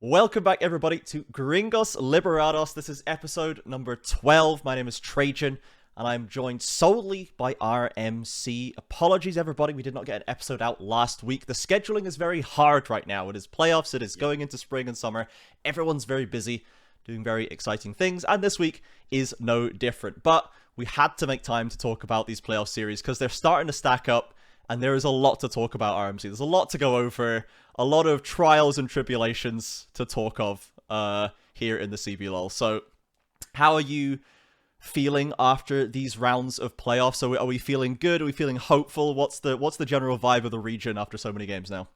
Welcome back, everybody, to Gringos Liberados. This is episode number 12. My name is Trajan, and I'm joined solely by RMC. Apologies, everybody, we did not get an episode out last week. The scheduling is very hard right now. It is playoffs, it is going into spring and summer. Everyone's very busy, doing very exciting things, and this week is no different. But we had to make time to talk about these playoff series because they're starting to stack up, and there is a lot to talk about, RMC. There's a lot to go over, a lot of trials and tribulations to talk of here in the CBLOL. So how are you feeling after these rounds of playoffs? So are we feeling good? Are we feeling hopeful? What's the general vibe of the region after so many games now?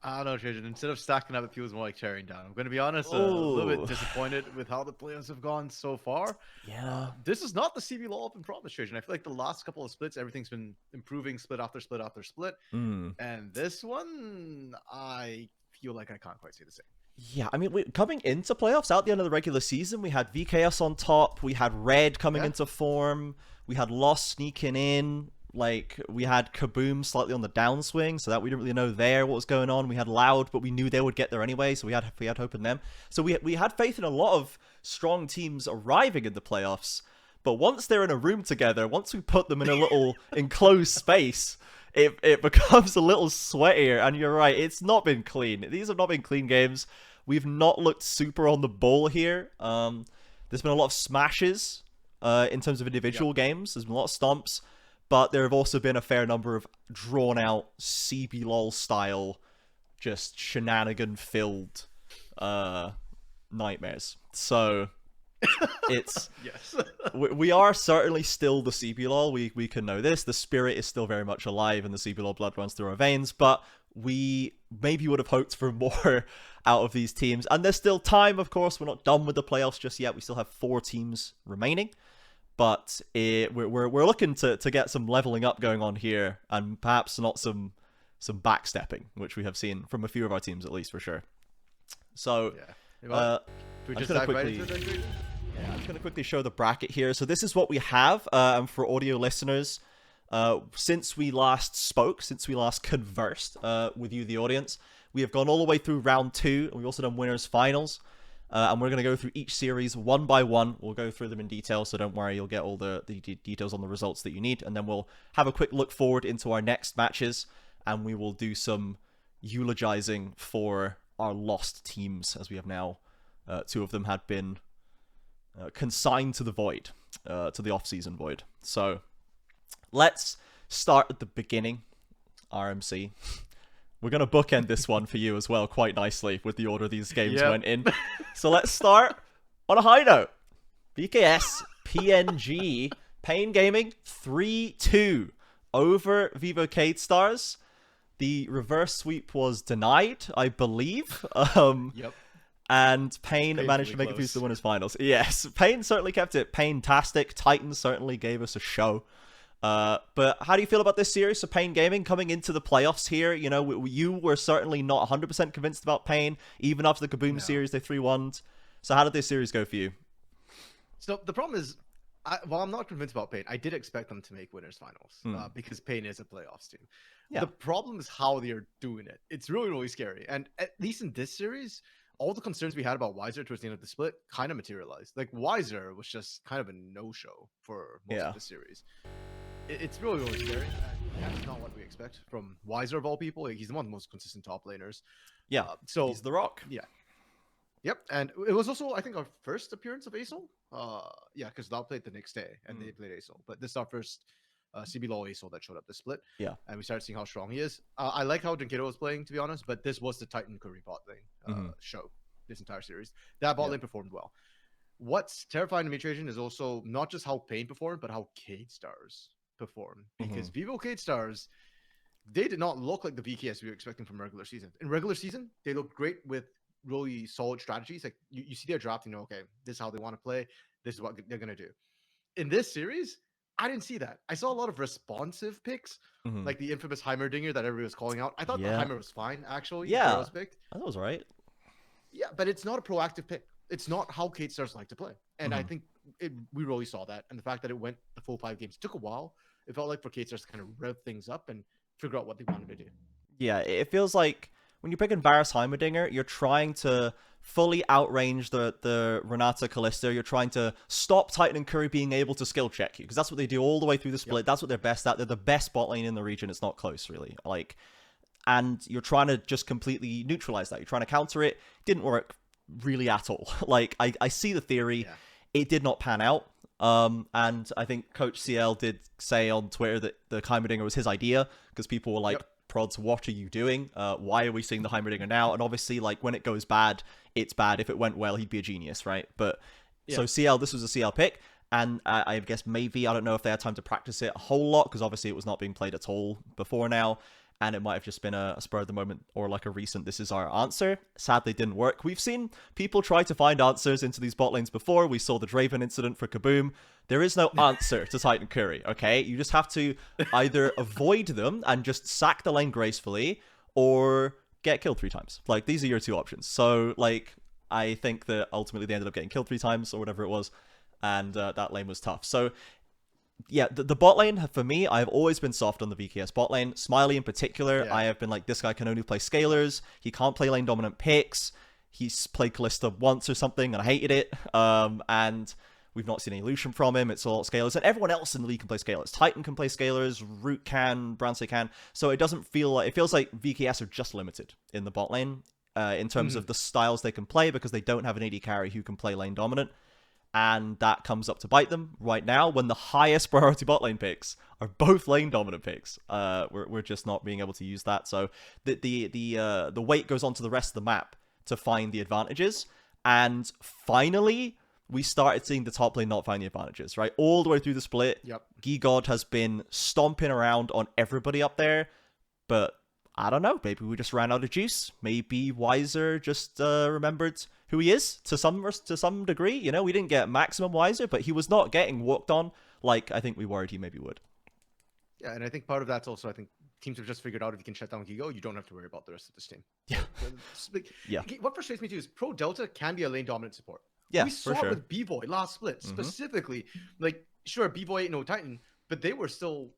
I don't know, Trajan. Instead of stacking up, it feels more like tearing down. I'm going to be honest, a little bit disappointed with how the playoffs have gone so far. Yeah. This is not the CBLOL Open promise, Trajan. I feel like the last couple of splits, everything's been improving split after split after split. And this one, I feel like I can't quite say the same. Yeah, I mean, coming into playoffs, out the end of the regular season, we had VKS on top, we had Red coming into form, we had Lost sneaking in, like, we had Kaboom slightly on the downswing, so that we didn't really know there what was going on. We had Loud, but we knew they would get there anyway, so we had hope in them. So we had faith in a lot of strong teams arriving in the playoffs, but once they're in a room together, once we put them in a little enclosed space, it becomes a little sweatier, and you're right, it's not been clean. These have not been clean games. We've not looked super on the ball here. There's been a lot of smashes in terms of individual games. There's been a lot of stomps, but there have also been a fair number of drawn-out CBLOL style, just shenanigan-filled nightmares. So it's Yes. we are certainly still the CBLOL. We can know this. The spirit is still very much alive, and the CBLOL blood runs through our veins. But we maybe would have hoped for more out of these teams. And there's still time, of course. We're not done with the playoffs just yet. We still have 4 teams remaining. But we're looking to get some leveling up going on here, and perhaps not some backstepping, which we have seen from a few of our teams, at least, for sure. So, we just dive right into it? I'm just going to quickly show the bracket here. So this is what we have for audio listeners. Since we last spoke, since we last conversed with you, the audience, we have gone all the way through round 2, and we've also done winners finals. And we're going to go through each series one by one. We'll go through them in detail, so don't worry, you'll get all the details on the results that you need. And then we'll have a quick look forward into our next matches, and we will do some eulogizing for our lost teams, as we have now 2 of them had been consigned to the void, to the off-season void. So let's start at the beginning, RMC. We're going to bookend this one for you as well quite nicely with the order these games went in. So let's start on a high note. VKS, PNG, Pain Gaming, 3-2 over Vivo Cade Stars. The reverse sweep was denied, I believe. And Pain managed to make it through to the winners finals. Yes, Pain certainly kept it Pain-tastic. Titans certainly gave us a show. But how do you feel about this series? So Pain Gaming coming into the playoffs here, you know, you were certainly not 100% convinced about Pain, even after the Kaboom series, they 3-1'd. So how did this series go for you? So the problem is, while I'm not convinced about Pain, I did expect them to make winners finals because Pain is a playoffs team. Yeah. The problem is how they're doing it. It's really, really scary. And at least in this series, all the concerns we had about Weiser towards the end of the split kind of materialized. Like, Weiser was just kind of a no-show for most of the series. It's really, really scary. And that's not what we expect from Weiser, of all people. Like, he's one of the most consistent top laners. Yeah, so he's the rock. Yeah. Yep, and it was also, I think, our first appearance of Acel. Yeah, because Lau played the next day, and they played Acel. But this is our first CBLOL Acel that showed up this split. Yeah. And we started seeing how strong he is. I like how Junkedo was playing, to be honest, but this was the Titan Curry bot lane show this entire series. That bot lane performed well. What's terrifying to me, Trajan, is also not just how Pain performed, but how Cade Stars performed. Because Vivo Cade Stars, they did not look like the VKS we were expecting from regular season. In regular season, they looked great with really solid strategies. Like, you see their draft, you know, okay, this is how they want to play. This is what they're going to do. In this series, I didn't see that. I saw a lot of responsive picks, like the infamous Heimerdinger that everybody was calling out. I thought the Heimer was fine, actually. Yeah, was picked. I thought it was right. Yeah, but it's not a proactive pick. It's not how Cade Stars like to play. And I think we really saw that. And the fact that it went the full 5 games took a while. It felt like for Cade Stars to kind of rev things up and figure out what they wanted to do. Yeah, it feels like when you're picking Varus Heimerdinger, you're trying to fully outrange the Renata Kalista. You're trying to stop Titan and Curry being able to skill check you, because that's what they do all the way through the split. That's what they're best at. They're the best bot lane in the region. It's not close, really. Like, and you're trying to just completely neutralize that. You're trying to counter it. Didn't work really at all. Like, I see the theory. Yeah. It did not pan out. And I think Coach CL did say on Twitter that the Heimerdinger was his idea, because people were like, Prods, what are you doing? Why are we seeing the Heimerdinger now? And obviously, like, when it goes bad, it's bad. If it went well, he'd be a genius, right? But so CL, this was a CL pick. And I guess maybe, I don't know if they had time to practice it a whole lot, because obviously it was not being played at all before now. And it might have just been a spur of the moment, or like a recent, this is our answer. Sadly, didn't work. We've seen people try to find answers into these bot lanes before. We saw the Draven incident for Kaboom. There is no answer to Titan Curry, okay? You just have to either avoid them and just sack the lane gracefully, or get killed 3 times. Like, these are your 2 options. So, like, I think that ultimately they ended up getting killed 3 times, or whatever it was, and that lane was tough. So, yeah, the bot lane, for me, I've always been soft on the VKS bot lane. Smiley in particular, I have been like, this guy can only play scalers. He can't play lane dominant picks. He's played Kalista once or something, and I hated it. And we've not seen any Lucian from him. It's all scalers. And everyone else in the league can play scalers. Titan can play scalers. Root can. Bransey can. So it doesn't feel like... It feels like VKS are just limited in the bot lane in terms of the styles they can play, because they don't have an AD carry who can play lane dominant. And that comes up to bite them right now, when the highest priority bot lane picks are both lane dominant picks. We're just not being able to use that. So the weight goes on to the rest of the map to find the advantages. And finally, we started seeing the top lane not find the advantages, right? All the way through the split, Gigod has been stomping around on everybody up there. But I don't know, maybe we just ran out of juice. Maybe Wiser just remembered who he is to some degree. You know, we didn't get maximum Wiser, but he was not getting worked on like I think we worried he maybe would. Yeah, and I think part of that's also, I think teams have just figured out if you can shut down Gigo, you don't have to worry about the rest of this team. Yeah. What frustrates me too is Pro Delta can be a lane dominant support. Yeah, we saw it with B-Boy last split specifically. Like, sure, B-Boy ain't no Titan, but they were still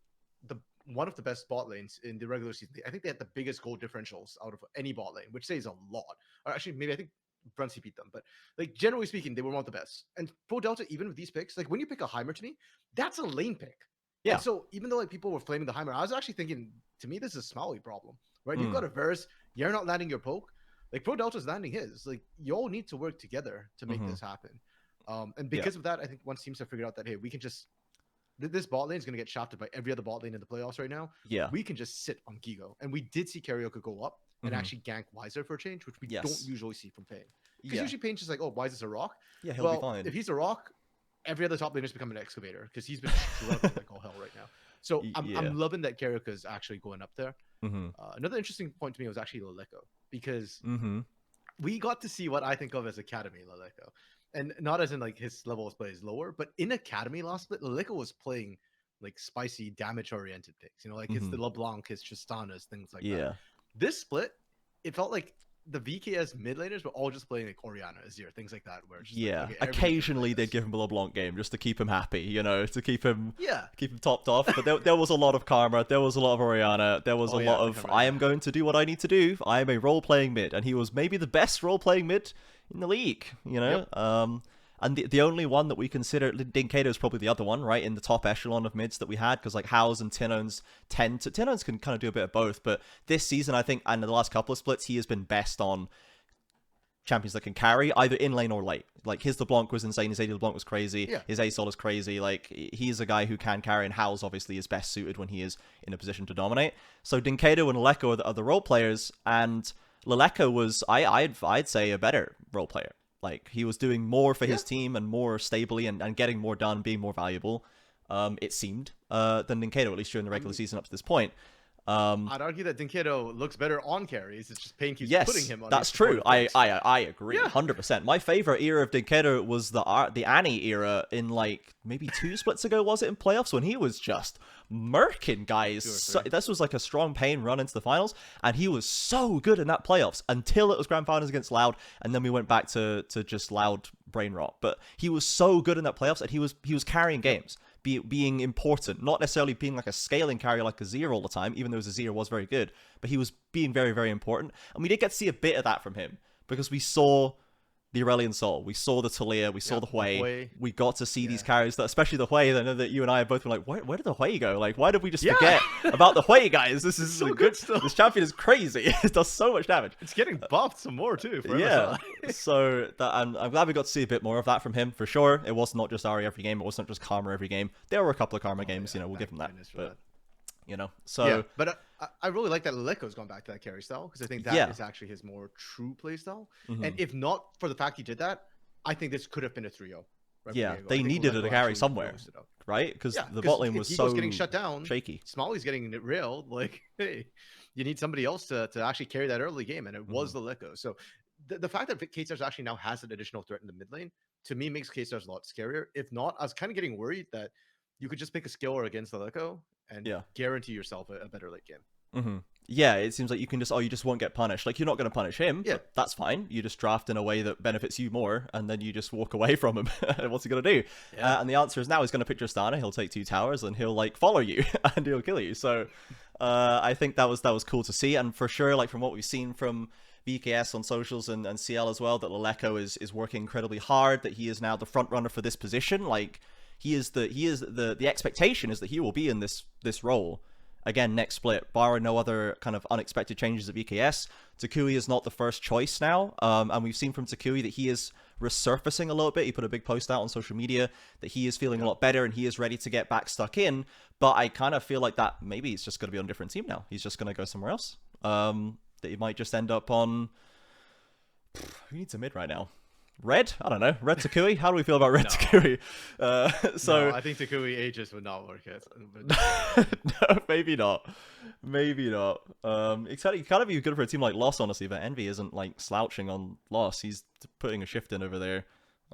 one of the best bot lanes in the regular season. I think they had the biggest goal differentials out of any bot lane, which says a lot. Or actually, maybe I think Brunsey beat them, but like, generally speaking, they were one of the best. And Pro Delta, even with these picks, like when you pick a Heimer, to me, that's a lane pick. Yeah. And so even though like people were flaming the Heimer, I was actually thinking, to me, this is a Smiley problem, right? You've got a Varus, you're not landing your poke. Like, Pro Delta's landing his. Like, you all need to work together to make this happen. And because of that, I think once teams have figured out that, hey, we can just... This bot lane is going to get shafted by every other bot lane in the playoffs right now. Yeah. We can just sit on Gigo. And we did see Karaoke go up and actually gank Wiser for a change, which we don't usually see from Pain. Because usually Pain's just like, oh, Wiser's a rock. Yeah, he'll be fine. If he's a rock, every other top laner is becoming an excavator, because he's been struggling like all hell right now. So I'm loving that Karaoke is actually going up there. Another interesting point to me was actually Laleko, because we got to see what I think of as Academy Laleko. And not as in like his level of play is lower, but in Academy last split, Laleko was playing like spicy damage-oriented picks. You know, like his LeBlanc, his Tristanas, things like that. This split, it felt like the VKS mid laners were all just playing like Orianna, Azir, things like that. Where just like, okay, occasionally they'd give him a LeBlanc game just to keep him happy, you know, to keep him topped off. But there was a lot of Karma, there was a lot of Orianna, there was a lot of I am going to do what I need to do. I am a role-playing mid, and he was maybe the best role-playing mid in the league, you know. And the only one that we consider, Dinkato is probably the other one, right, in the top echelon of mids that we had, because like House and Tinones Tinones can kind of do a bit of both, but this season I think, and in the last couple of splits, he has been best on champions that can carry, either in lane or late. Like, his LeBlanc was insane, his AD LeBlanc was crazy, his A-Sol is crazy, like, he's a guy who can carry, and House obviously is best suited when he is in a position to dominate. So Dinkato and Laleko are the role players, and Laleko was, I'd say, a better role player. Like, he was doing more for his team and more stably and getting more done, being more valuable, it seemed, than Dinkato, at least during the regular season up to this point. I'd argue that Dinkato looks better on carries. It's just Pain keeps putting him on. That's true. I agree 100%. My favorite era of Dinkato was the Annie era in like maybe 2 splits ago, was it, in playoffs, when he was just murking guys. So, this was like a strong Pain run into the finals, and he was so good in that playoffs until it was grand finals against Loud, and then we went back to just Loud brain rot. But he was so good in that playoffs, and he was carrying games. being important, not necessarily being like a scaling carry like Azir all the time, even though Azir was very good, but he was being very, very important. And we did get to see a bit of that from him, because we saw the Aurelion Sol, we saw the Talia, we saw the Hui. We got to see these carries, that, especially the Hui. I know that you and I have both been like, where did the Hui go? Like, why did we just forget about the Hui, guys? This is so good stuff. This champion is crazy. It does so much damage. It's getting buffed some more too. For Yeah. So I'm glad we got to see a bit more of that from him, for sure. It was not just Ahri every game. It wasn't just Karma every game. There were a couple of Karma games, you know, we'll give him that. But, you know, so... Yeah, but I really like that Leleko's gone back to that carry style, because I think that is actually his more true play style. And if not for the fact he did that, I think this could have been a 3-0. Right, yeah, they needed a carry somewhere, right? Because the bot lane was so getting shut down, shaky. Smalley's getting it railed. Like, hey, you need somebody else to actually carry that early game, and it was the Leleco. So the fact that K-Stars actually now has an additional threat in the mid lane, to me, makes K-Stars a lot scarier. If not, I was kind of getting worried that you could just pick a skiller against the Leleco and guarantee yourself a better late game. Yeah, it seems like you can just, you just won't get punished. Like, you're not going to punish him, but that's fine. You just draft in a way that benefits you more, and then you just walk away from him. What's he going to do? And the answer is now he's going to pick Tristana, he'll take 2 towers, and he'll, like, follow you, and he'll kill you. So, I think that was cool to see, and for sure, like, from what we've seen from VKS on socials and CL as well, that Leleco is working incredibly hard, that he is now the front runner for this position. Like, the expectation is that he will be in this role again next split, barring no other kind of unexpected changes at VKS. Takui is not the first choice now, and we've seen from Takui that he is resurfacing a little bit. He put a big post out on social media that he is feeling a lot better and he is ready to get back stuck in, but I kind of feel like that maybe he's just going to be on a different team now. He's just going to go somewhere else. That he might just end up on... Who needs a mid right now? Red? I don't know. Red Takui? How do we feel about Red Takui? No, I think Takui Aegis would not work it. No, maybe not. Maybe not. It's kind of be good for a team like Loss, honestly, but Envy isn't like slouching on Loss. He's putting a shift in over there.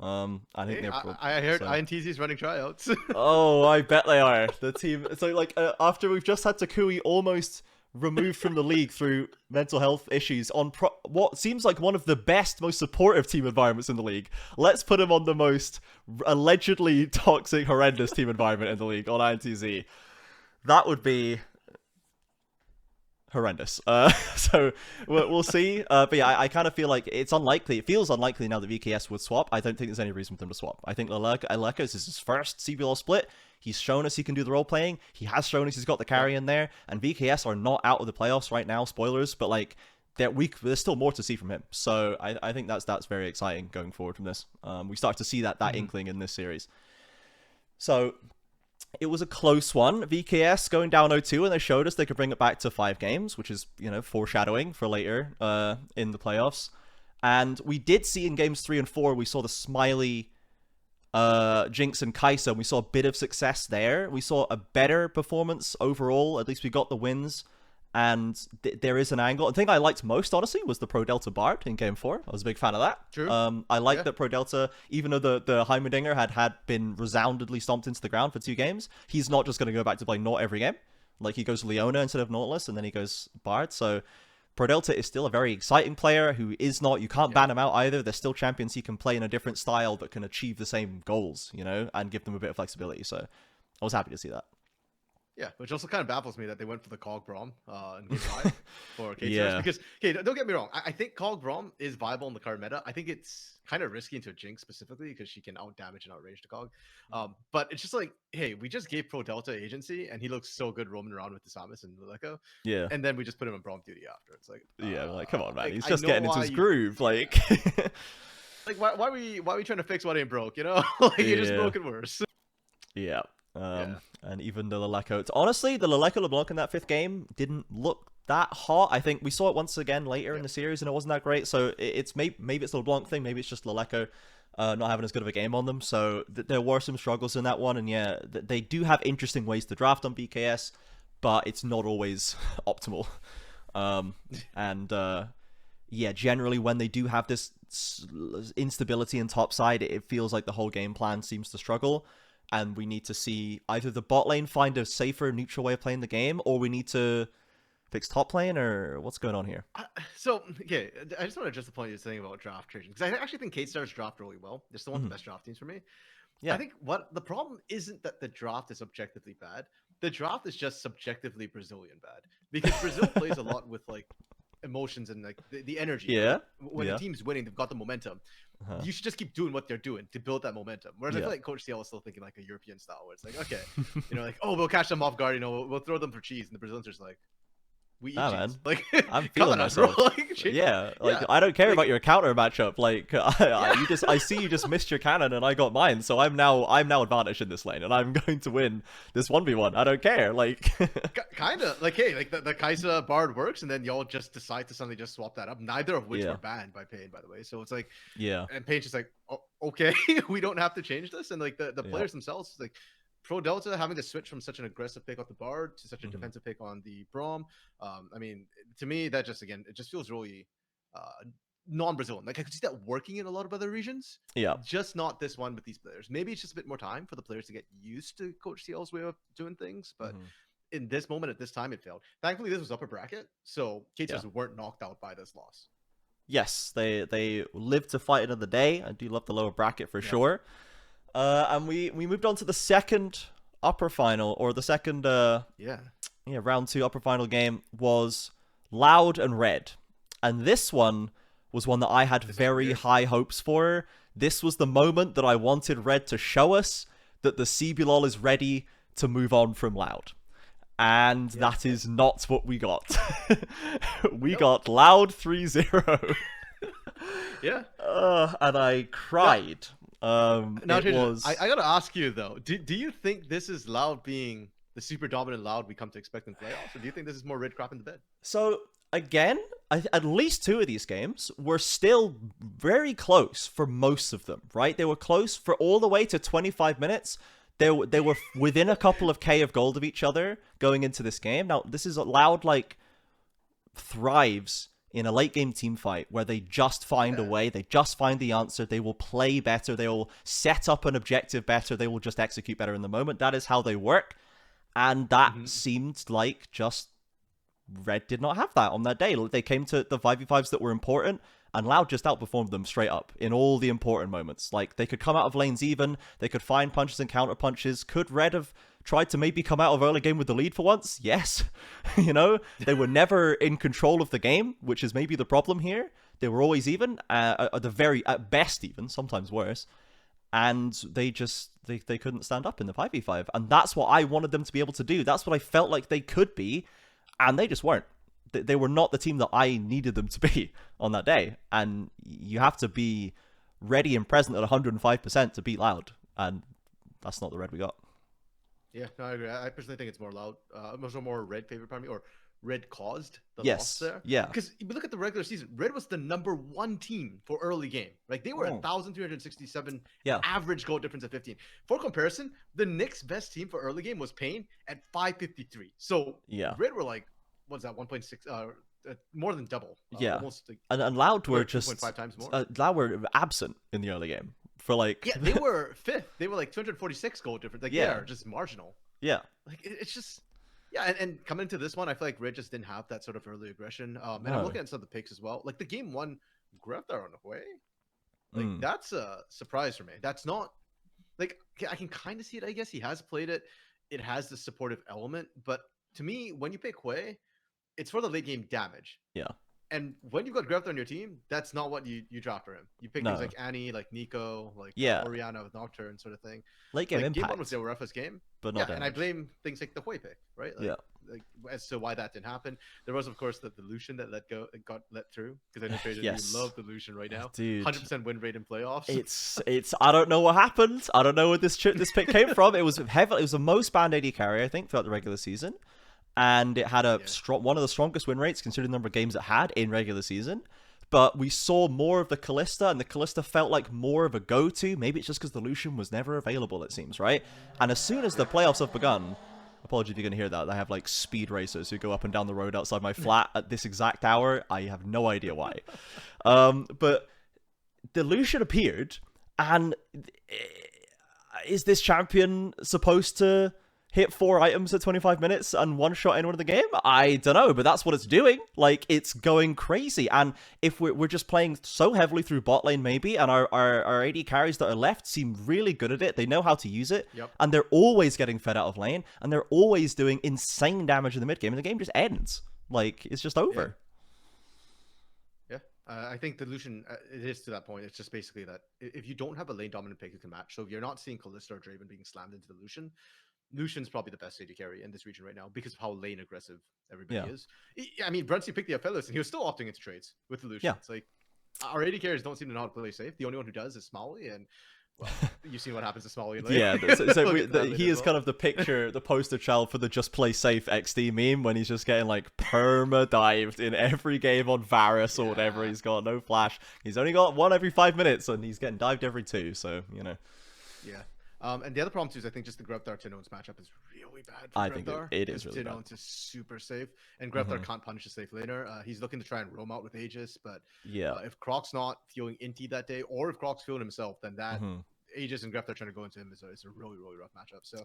I think I heard INTZ's running tryouts. Oh, I bet they are. The team. So like after we've just had Takui almost removed from the league through mental health issues on what seems like one of the best, most supportive team environments in the league. Let's put him on the most allegedly toxic, horrendous team environment in the league on INTZ. That would be horrendous. So we'll see. But yeah, I kind of feel like it's unlikely. It feels unlikely now that VKS would swap. I don't think there's any reason for them to swap. I think Leleko's is his first CBLOL split. He's shown us he can do the role playing. He has shown us he's got the carry in there. And VKS are not out of the playoffs right now. Spoilers, but like there's still more to see from him. So I think that's very exciting going forward from this. We start to see that inkling in this series. So it was a close one. VKS going down 0-2, and they showed us they could bring it back to 5 games, which is, you know, foreshadowing for later in the playoffs. And we did see in games 3 and 4, we saw the Smiley, Jinx, and Kai'Sa, and we saw a bit of success there. We saw a better performance overall. At least we got the wins. And there is an angle. The thing I liked most, honestly, was the Pro Delta Bard in Game 4. I was a big fan of that. True. I liked that Pro Delta, even though the Heimerdinger had been resoundingly stomped into the ground for 2 games, he's not just going to go back to play Naut every game. Like, he goes Leona instead of Nautilus, and then he goes Bard. So Pro Delta is still a very exciting player who is not... You can't ban him out either. They're still champions he can play in a different style that can achieve the same goals, you know, and give them a bit of flexibility. So I was happy to see that. Yeah, which also kind of baffles me that they went for the Cog Braum in Game 5 for K-Stars. Because, okay, don't get me wrong. I think Cog Braum is viable in the current meta. I think it's kind of risky into Jinx specifically because she can out-damage and out-range the Cog. But it's just like, hey, we just gave Pro Delta agency, and he looks so good roaming around with the Samus and Leleco. Yeah. And then we just put him in Braum duty after. It's like... like, come on, man. Like, he's just getting into his groove. Like... like, why are we trying to fix what ain't broke, you know? Like, you're just broken worse. Yeah. And even the Leleco, honestly, the Leleco LeBlanc in that 5th game didn't look that hot. I think we saw it once again later in the series, and it wasn't that great. So it's maybe it's the LeBlanc thing, maybe it's just Leleco not having as good of a game on them. So there were some struggles in that one, and yeah, they do have interesting ways to draft on BKS, but it's not always optimal. Yeah, generally when they do have this instability in top side, it feels like the whole game plan seems to struggle. And we need to see either the bot lane find a safer, neutral way of playing the game, or we need to Picks top lane, or what's going on here? So, okay, I just want to address the point you're saying about draft trading, because I actually think K-Star's draft really well. They're still one of the best draft teams for me. I Yeah. think what the problem isn't that the draft is objectively bad. The draft is just subjectively Brazilian bad, because Brazil plays a lot with like emotions and like the energy. Yeah. Right? When Yeah. a team's winning, they've got the momentum. Uh-huh. You should just keep doing what they're doing to build that momentum. Whereas I Yeah. feel like Coach CL is still thinking like a European style, where it's like, okay, like, oh, we'll catch them off guard, we'll throw them for cheese, and the Brazilians are just like, we eat Nah, cheese. man. Like, I'm come feeling on us, bro. myself. Like, Yeah, like yeah. I don't care Like- about your counter matchup. Like I see you just missed your cannon and I got mine, so I'm now advantaged in this lane and I'm going to win this 1v1. I don't care. Like kind of like, hey, like the Kai'Sa Bard works, and then y'all just decide to suddenly just swap that up. Neither of which Yeah. were banned by Pain, by the way. So it's like, yeah, and Pain's just like, oh, okay, we don't have to change this. And like the Yeah. players themselves, like Pro Delta having to switch from such an aggressive pick off the Bard to such a Mhm. defensive pick on the Braum. I mean, to me, that just again, it just feels really non-Brazilian. Like I could see that working in a lot of other regions, yeah, just not this one with these players. Maybe it's just a bit more time for the players to get used to Coach CL's way of doing things, but Mhm. in this moment at this time it failed. Thankfully, this was upper bracket, so K-Stars weren't knocked out by this loss. yes, they lived to fight another day. I do love the lower bracket for sure. And we moved on to the second upper final, or the second round 2 upper final game was Loud and Red. And this one was one that I had very high hopes for. This was the moment that I wanted Red to show us that the CBLOL is ready to move on from Loud. And that is not what we got. We got Loud 3-0. Yeah. And I cried. Now, it was... I gotta ask you though, do you think this is Loud being the super dominant Loud we come to expect in playoffs, or do you think this is more Red crap in the bed? So again, at least 2 of these games were still very close for most of them, right? They were close for all the way to 25 minutes. They were within a couple of K of gold of each other going into this game. Now, this is Loud, like, thrives in a late game team fight where they just find a way, they just find the answer, they will play better, they will set up an objective better, they will just execute better in the moment. That is how they work. And that seemed like just Red did not have that on that day. They came to the 5v5s that were important, and Loud just outperformed them straight up in all the important moments. Like, they could come out of lanes even, they could find punches and counter punches. Could Red have tried to maybe come out of early game with the lead for once? Yes. They were never in control of the game, which is maybe the problem here. They were always even, at best even, sometimes worse. And they couldn't stand up in the 5v5. And that's what I wanted them to be able to do. That's what I felt like they could be, and they just weren't. They were not the team that I needed them to be on that day. And you have to be ready and present at 105% to beat Loud. And that's not the Red we got. Yeah, no, I agree. I personally think it's more Loud. Also more Red favorite part of me, or Red caused the Yes, loss there. yeah. Because if you look at the regular season, Red was the #1 team for early game. Like they were 1,367 average goal difference at 15. For comparison, the next best team for early game was Pain at 553. So Red were like, what's that, 1.6, more than double. Almost like, and Loud were 2.5 times more. Loud were absent in the early game for like they were 5th. They were like 246 goal difference. Like they're just marginal. Yeah. Like it's just and coming into this one, I feel like Red just didn't have that sort of early aggression. And I'm looking at some of the picks as well. Like the game 1 Greftar on the way. Like that's a surprise for me. That's not like, I can kind of see it. I guess he has played it. It has the supportive element, but to me, when you pick Hue, it's for the late game damage. Yeah. And when you've got Greftar on your team, that's not what you draft for him. You pick things like Annie, like Nico, like Oriana with Nocturne sort of thing. Late game impact. Game 1 was their roughest game. But not and I blame things like the Hue pick, right? Like, like as to why that didn't happen. There was, of course, the Lucian that got let through, because I know traders you love the Lucian right now. Dude, 100% win rate in playoffs. It's I don't know what happened. I don't know where this pick came from. It was heavy. It was the most banned AD carry, I think, throughout the regular season. And it had one of the strongest win rates considering the number of games it had in regular season. But we saw more of the Kalista, and the Kalista felt like more of a go-to. Maybe it's just because the Lucian was never available, it seems, right? And as soon as the playoffs have begun, apologies if you're going to hear that, I have like speed racers who go up and down the road outside my flat at this exact hour. I have no idea why. But the Lucian appeared, and is this champion supposed to hit 4 items at 25 minutes and one-shot anyone in the game? I don't know, but that's what it's doing. Like, it's going crazy. And if we're just playing so heavily through bot lane, maybe, and our AD carries that are left seem really good at it. They know how to use it, and they're always getting fed out of lane, and they're always doing insane damage in the mid game, and the game just ends. Like, it's just over. I think the Lucian, it is to that point. It's just basically that if you don't have a lane dominant pick you can match, so if you're not seeing Kalista or Draven being slammed into the Lucian, Lucian's probably the best AD carry in this region right now because of how lane aggressive everybody is. I mean, Brunsey picked the Aphelios and he was still opting into trades with the Lucian. It's like, our AD carries don't seem to know how to play safe. The only one who does is Smalley, and well, you've seen what happens to Smalley later. He is kind of the picture, the poster child for the just play safe XD meme when he's just getting like perma dived in every game on Varus or whatever. He's got no flash. He's only got one every 5 minutes and he's getting dived every 2. So, you know. And the other problem too is I think just the Grevthar Tinones matchup is really bad for I Grevthar. think it is really bad. Tinones is super safe, and Grevthar can't punish a safe laner. He's looking to try and roam out with Aegis, but if Croc's not feeling inty that day, or if Croc's feeling himself, then that Aegis and Grevthar trying to go into him is a really, really rough matchup. So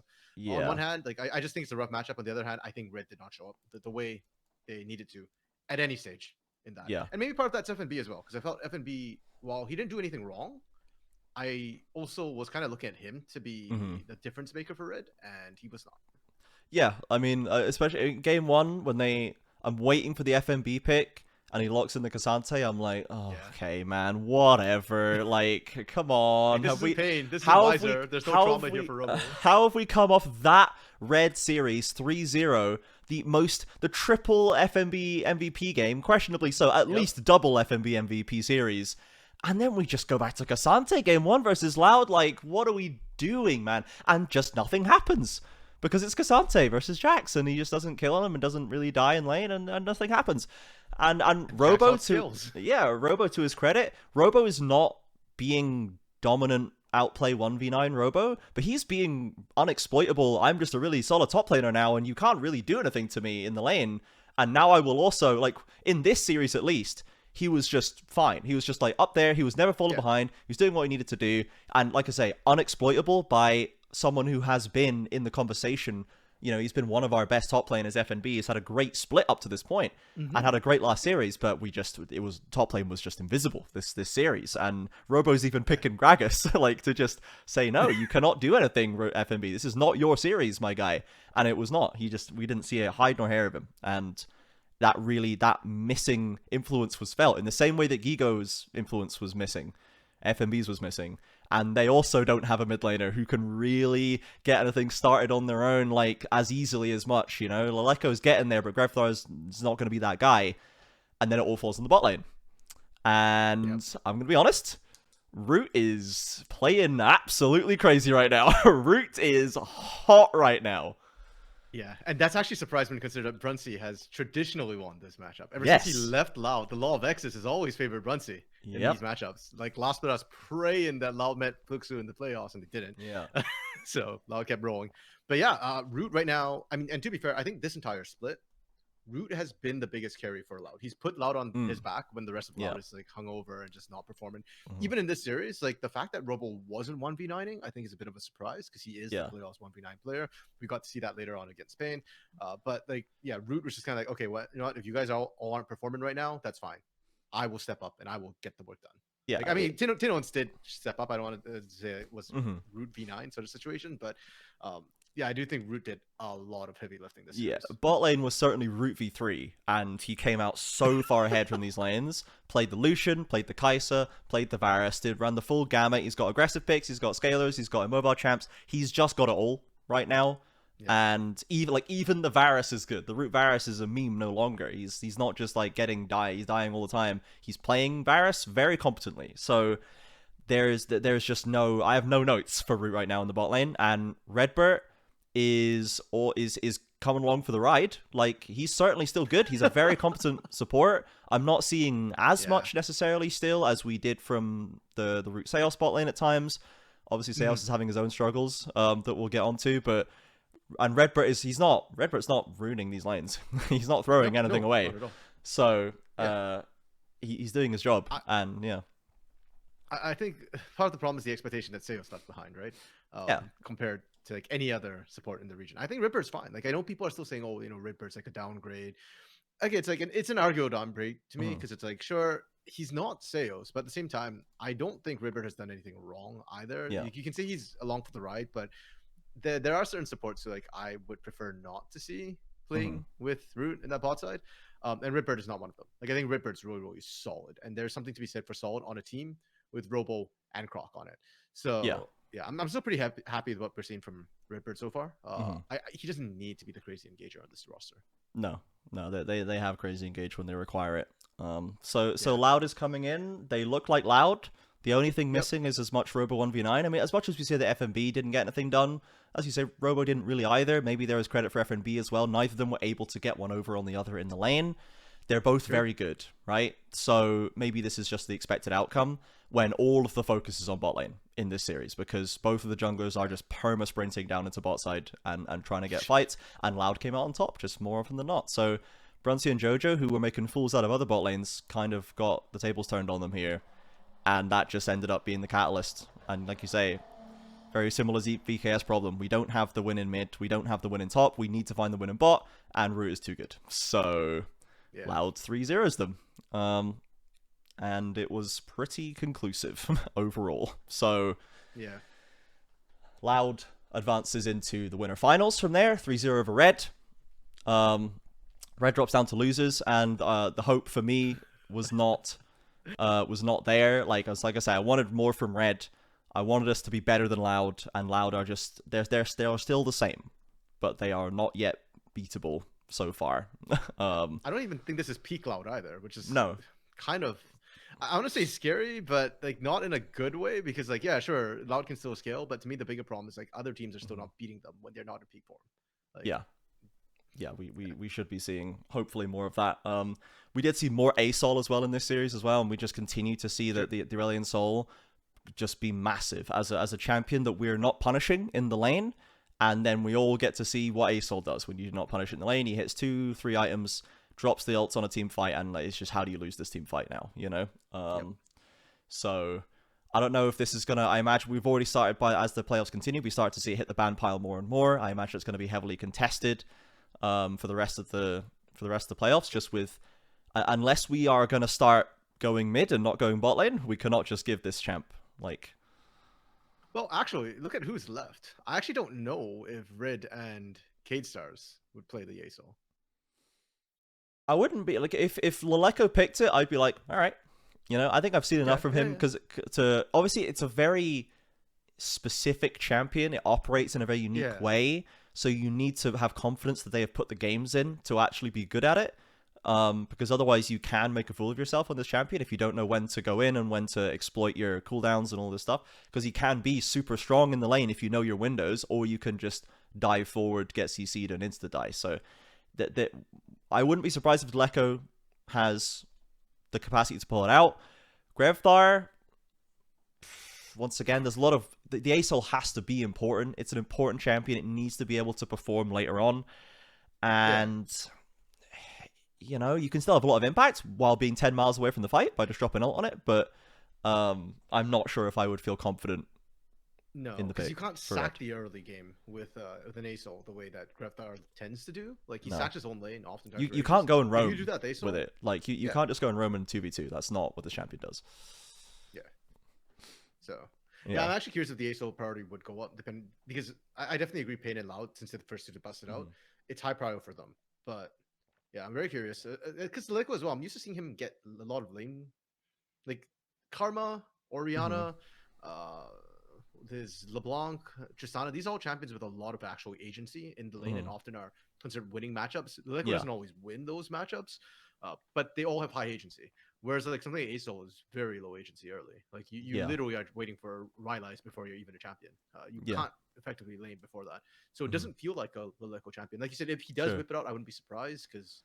on one hand, like I just think it's a rough matchup. On the other hand, I think Red did not show up the way they needed to at any stage in that. And maybe part of that's FNB as well, because I felt FNB, while he didn't do anything wrong, I also was kind of looking at him to be the difference maker for Red, and he was not. Yeah, I mean, especially in game 1 when I'm waiting for the FNB pick and he locks in the Cassante, I'm like, okay, man, whatever. Like, come on. Hey, this is pain. This is Wiser. There's no trauma here for Robo. How have we come off that Red series 3-0, the triple FNB MVP game, questionably so, at least double FNB MVP series, and then we just go back to Cassante game 1 versus Loud? Like, what are we doing, man? And just nothing happens. Because it's Cassante versus Jax, and he just doesn't kill him and doesn't really die in lane, and nothing happens. And Robo to his credit, Robo is not being dominant outplay 1v9 Robo, but he's being unexploitable. I'm just a really solid top laner now, and you can't really do anything to me in the lane. And now I will also, like, in this series at least, he was just fine. He was just like up there. He was never falling behind. He was doing what he needed to do. And like I say, unexploitable by someone who has been in the conversation. You know, he's been one of our best top laners. FNB. He's had a great split up to this point and had a great last series, but top lane was just invisible this series. And Robo's even picking Gragas like to just say, no, you cannot do anything, FNB. This is not your series, my guy. And it was not. We didn't see a hide nor hair of him. And that missing influence was felt in the same way that Gigo's influence was missing, FNB's was missing, and they also don't have a mid laner who can really get anything started on their own like as easily as much. You know, Laleko's getting there, but Grevthar is not going to be that guy, and then it all falls in the bot lane. And I'm going to be honest, Root is playing absolutely crazy right now. Root is hot right now. Yeah, and that's actually surprised when you consider that Brunsey has traditionally won this matchup. Ever since he left Loud, the Law of X's has always favored Brunsey in these matchups. Like, last but us praying that Loud met Puxu in the playoffs, and they didn't. So Loud kept rolling. But yeah, Root right now, I mean, and to be fair, I think this entire split, Root has been the biggest carry for Loud. He's put Loud on his back when the rest of Loud is like hungover and just not performing. Even in this series, like the fact that Robo wasn't 1v9ing, I think is a bit of a surprise because he is the playoffs 1v9 player. We got to see that later on against Spain. But like, yeah, Root was just kind of like, okay, what, you know what? If you guys all aren't performing right now, that's fine. I will step up and I will get the work done. Yeah, like, I mean, Tinoans did step up. I don't want to say it was Root v9 sort of situation, but yeah, I do think Root did a lot of heavy lifting this series. Bot lane was certainly Root v3, and he came out so far ahead from these lanes. Played the Lucian, played the Kai'Sa, played the Varus, ran the full gamut. He's got aggressive picks, he's got scalers, he's got immobile champs. He's just got it all right now. And even the Varus is good. The Root Varus is a meme no longer. He's not just like he's dying all the time. He's playing Varus very competently. So there's just I have no notes for Root right now in the bot lane, and Redbert is coming along for the ride. Like, he's certainly still good. He's a very competent support. I'm not seeing as much necessarily still as we did from the Root Seos bot lane at times. Obviously Seos is having his own struggles that we'll get onto, but Redbert's not ruining these lanes. He's not throwing anything away. So he's doing his job. I think part of the problem is the expectation that Seos left behind, right? Compared to like any other support in the region. I think Ripper's fine. Like I know people are still saying, oh, Ripper's like a downgrade. Okay, it's like it's an arguable downgrade to me because it's like sure he's not Seos, but at the same time, I don't think Ripper has done anything wrong either. Yeah. You can say he's along for the ride, but there are certain supports who like I would prefer not to see playing with Root in that bot side. And Ripper is not one of them. Like I think Ripper's really, really solid, and there's something to be said for solid on a team with Robo and Croc on it. So yeah, I'm still pretty happy with what we're seeing from Ripper so far. He doesn't need to be the crazy engager on this roster. No, they have crazy engage when they require it. So Loud is coming in. They look like Loud. The only thing missing is as much Robo 1v9. I mean, as much as we say that FNB didn't get anything done, as you say, Robo didn't really either. Maybe there is credit for FNB as well. Neither of them were able to get one over on the other in the lane. They're both very good, right? So maybe this is just the expected outcome when all of the focus is on bot lane in this series, because both of the junglers are just perma-sprinting down into bot side and trying to get fights, and Loud came out on top just more often than not. So Brunsy and Jojo, who were making fools out of other bot lanes, kind of got the tables turned on them here, and that just ended up being the catalyst. And like you say, very similar to VKS problem. We don't have the win in mid, we don't have the win in top, we need to find the win in bot, and Root is too good. So Loud 3-0s them. And it was pretty conclusive overall. So Loud advances into the winner finals from there, 3-0 over Red. Red drops down to losers, and the hope for me was not there. Like I say, I wanted more from Red. I wanted us to be better than Loud, and Loud are just they are still the same, but they are not yet beatable so far. I don't even think this is peak Loud either, which is kind of, I want to say scary, but like not in a good way, because like sure, Loud can still scale, but to me the bigger problem is like other teams are still not beating them when they're not in peak form. Like, we should be seeing hopefully more of that. We did see more ASOL as well in this series as well, and we just continue to see that the Aurelion Soul just be massive as a champion that we're not punishing in the lane, and then we all get to see what ASOL does when you do not punish it in the lane. He hits 2-3 items, drops the ults on a team fight, and like, it's just how do you lose this team fight now, you know? So I don't know if this is gonna, I imagine we've already started as the playoffs continue, we start to see it hit the ban pile more and more. I imagine it's going to be heavily contested for the rest of the playoffs, just with unless we are going to start going mid and not going bot lane, we cannot just give this champ like. Well, actually, look at who's left. I actually don't know if Red and Cade Stars would play the Yasuo. I wouldn't be like, if Leleco picked it, I'd be like, all right, you know, I think I've seen enough from him, because obviously it's a very specific champion. It operates in a very unique way, so you need to have confidence that they have put the games in to actually be good at it. Because otherwise you can make a fool of yourself on this champion if you don't know when to go in and when to exploit your cooldowns and all this stuff. Because he can be super strong in the lane if you know your windows, or you can just dive forward, get CC'd, and insta-die. So that I wouldn't be surprised if Leleco has the capacity to pull it out. Grevthar, once again, there's a lot of... The ASOL has to be important. It's an important champion. It needs to be able to perform later on. And... you know, you can still have a lot of impact while being 10 miles away from the fight by just dropping ult on it, but I'm not sure if I would feel confident. No, because you can't sack the early game with an ASOL the way that Grevthar tends to do. Like, he sacks his own lane oftentimes. You can't go and roam you do that ASOL with it. Like, you can't just go and roam in 2v2. That's not what the champion does. Yeah. So, yeah, I'm actually curious if the ASOL priority would go up, because I definitely agree Pain and Loud, since they're the first two to bust it out, it's high priority for them. But yeah, I'm very curious, because Leleco as well, I'm used to seeing him get a lot of lane, like Karma, Orianna, there's LeBlanc, Tristana. These are all champions with a lot of actual agency in the lane and often are considered winning matchups. Leleco doesn't always win those matchups, but they all have high agency. Whereas like something like ASOL is very low agency early. Like you literally are waiting for Rylai's before you're even a champion. You can't effectively lane before that. So it doesn't feel like a Leleco champion. Like you said, if he does whip it out, I wouldn't be surprised, because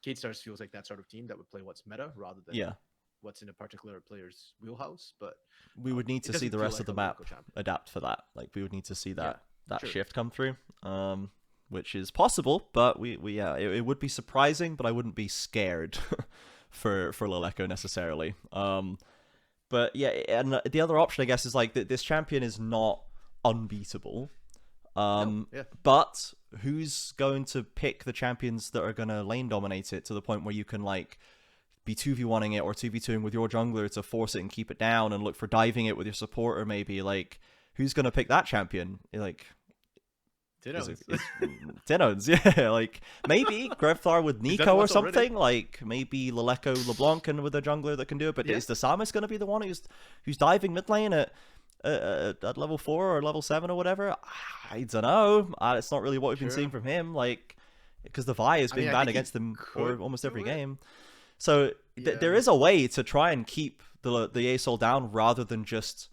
Cade Stars feels like that sort of team that would play what's meta rather than what's in a particular player's wheelhouse. But we would need to see the rest of the map adapt for that. Like, we would need to see that shift come through, which is possible, but it would be surprising, but I wouldn't be scared for Leleco necessarily. But yeah, and the other option, I guess, is like that this champion is not unbeatable. Yeah. But who's going to pick the champions that are going to lane dominate it to the point where you can like be 2v1ing it or 2v2ing with your jungler to force it and keep it down and look for diving it with your supporter maybe? Like, who's going to pick that champion? Like, Dinones, yeah. Like, maybe Grevthar with Nico or something. Like, maybe Leleko LeBlanc and with a jungler that can do it. But is the Samus going to be the one who's diving mid lane at level 4 or level 7 or whatever? I don't know. It's not really what we've been seeing from him. Like, because the Vi has been banned against him for almost every game. So there is a way to try and keep the ASOL down rather than just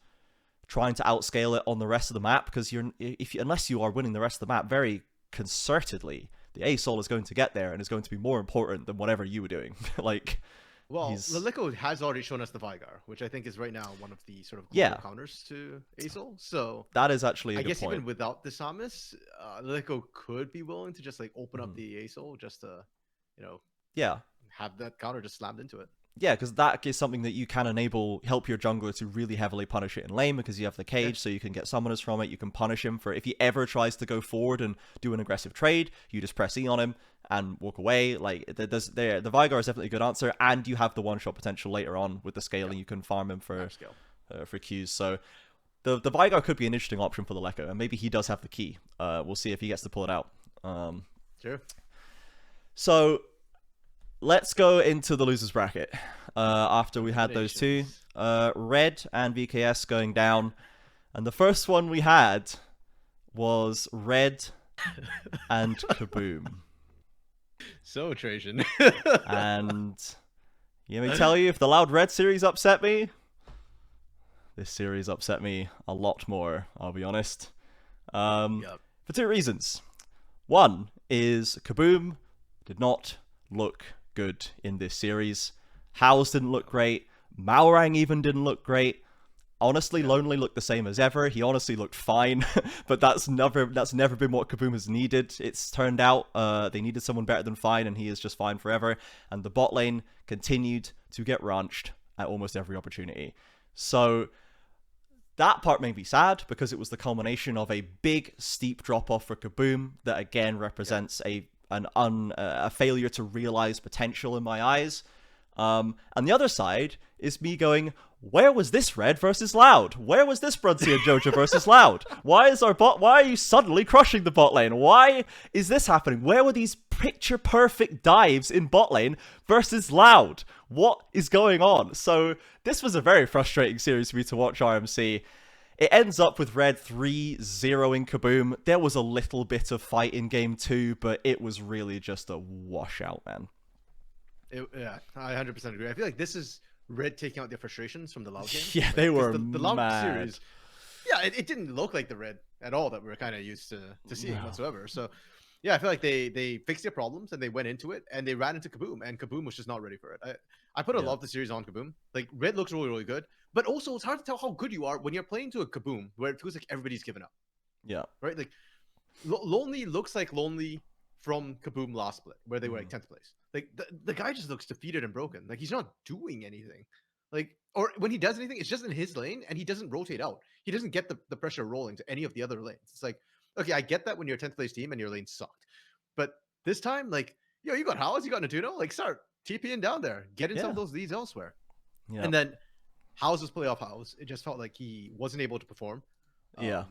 trying to outscale it on the rest of the map, because unless you are winning the rest of the map very concertedly, the ASOL is going to get there and is going to be more important than whatever you were doing. Like, well, Leleko has already shown us the Vigar, which I think is right now one of the sort of counters to ASOL. So that is actually I guess point. Even without the Samus, Leleko could be willing to just like open up the ASOL just to, have that counter just slammed into it. Yeah, because that is something that you can help your jungler to really heavily punish it in lane, because you have the cage, so you can get summoners from it. You can punish him for if he ever tries to go forward and do an aggressive trade. You just press E on him and walk away. Like, the Vigar is definitely a good answer, and you have the one-shot potential later on with the scaling. You can farm him for Qs. So the Vigar could be an interesting option for the Leko, and maybe he does have the key. We'll see if he gets to pull it out. Sure. So let's go into the losers bracket. After we had those two, Red and VKS going down, and the first one we had was Red and Kaboom. So Trajan. And let me tell you, if the Loud Red series upset me, this series upset me a lot more, I'll be honest. For two reasons. One is Kaboom did not look good in this series. House didn't look great. Maorang even didn't look great. Honestly, Lonely looked the same as ever. He honestly looked fine, but that's never been what Kaboom has needed. It's turned out they needed someone better than fine, and he is just fine forever. And the bot lane continued to get ranched at almost every opportunity. So that part made me sad, because it was the culmination of a big, steep drop-off for Kaboom that again represents a failure to realize potential in my eyes. And the other side is me going, where was this Red versus Loud? Where was this Brunsy and Jojo versus Loud? Why are you suddenly crushing the bot lane? Why is this happening? Where were these picture perfect dives in bot lane versus Loud? What is going on? So this was a very frustrating series for me to watch, RMC. It ends up with Red 3-0ing Kaboom. There was a little bit of fight in game 2, but it was really just a washout, man. I 100% agree. I feel like this is Red taking out their frustrations from the Loud game. Yeah, they were the Loud mad. series. Yeah, it didn't look like the Red at all that we're kind of used to seeing whatsoever. So yeah, I feel like they fixed their problems and they went into it and they ran into Kaboom, and Kaboom was just not ready for it. I put a lot of the series on Kaboom. Like, Red looks really, really good, but also it's hard to tell how good you are when you're playing to a Kaboom where it feels like everybody's given up. Yeah. Right? Like, Lonely looks like Lonely from Kaboom last split, where they were like 10th place. Like, the guy just looks defeated and broken. Like, he's not doing anything. Like, or when he does anything, it's just in his lane, and he doesn't rotate out. He doesn't get the pressure rolling to any of the other lanes. It's like, okay, I get that when you're a 10th place team and your lane sucked. But this time, like, you got House, you got Natuno, like, start TPing down there. Get in some of those leads elsewhere. Yeah. And then House's playoff House, it just felt like he wasn't able to perform. Kind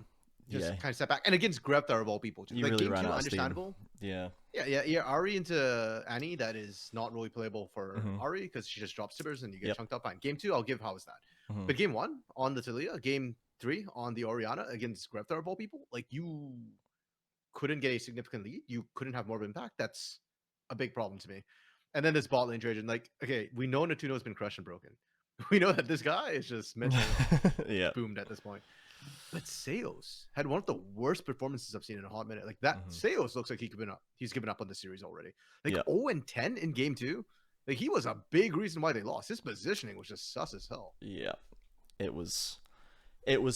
of step back. And against Grevthar of all people, too. He like, really game ran 2, out understandable. Yeah. Yeah. Ari into Annie, that is not really playable for Ari, because she just drops tibbers and you get chunked up. Fine. Game 2, I'll give House that. But game 1 on the Talia, game 3 on the Orianna against Grevthar of all people, like, you couldn't get a significant lead. You couldn't have more of an impact. That's a big problem to me. And then this bot lane Trajan, like, okay, we know Natuno has been crushed and broken. We know that this guy is just mentally boomed at this point. But Seos had one of the worst performances I've seen in a hot minute. Like, that Seos looks like he's given up on the series already. Like, 0-10 in game 2. Like, he was a big reason why they lost. His positioning was just sus as hell. Yeah. It was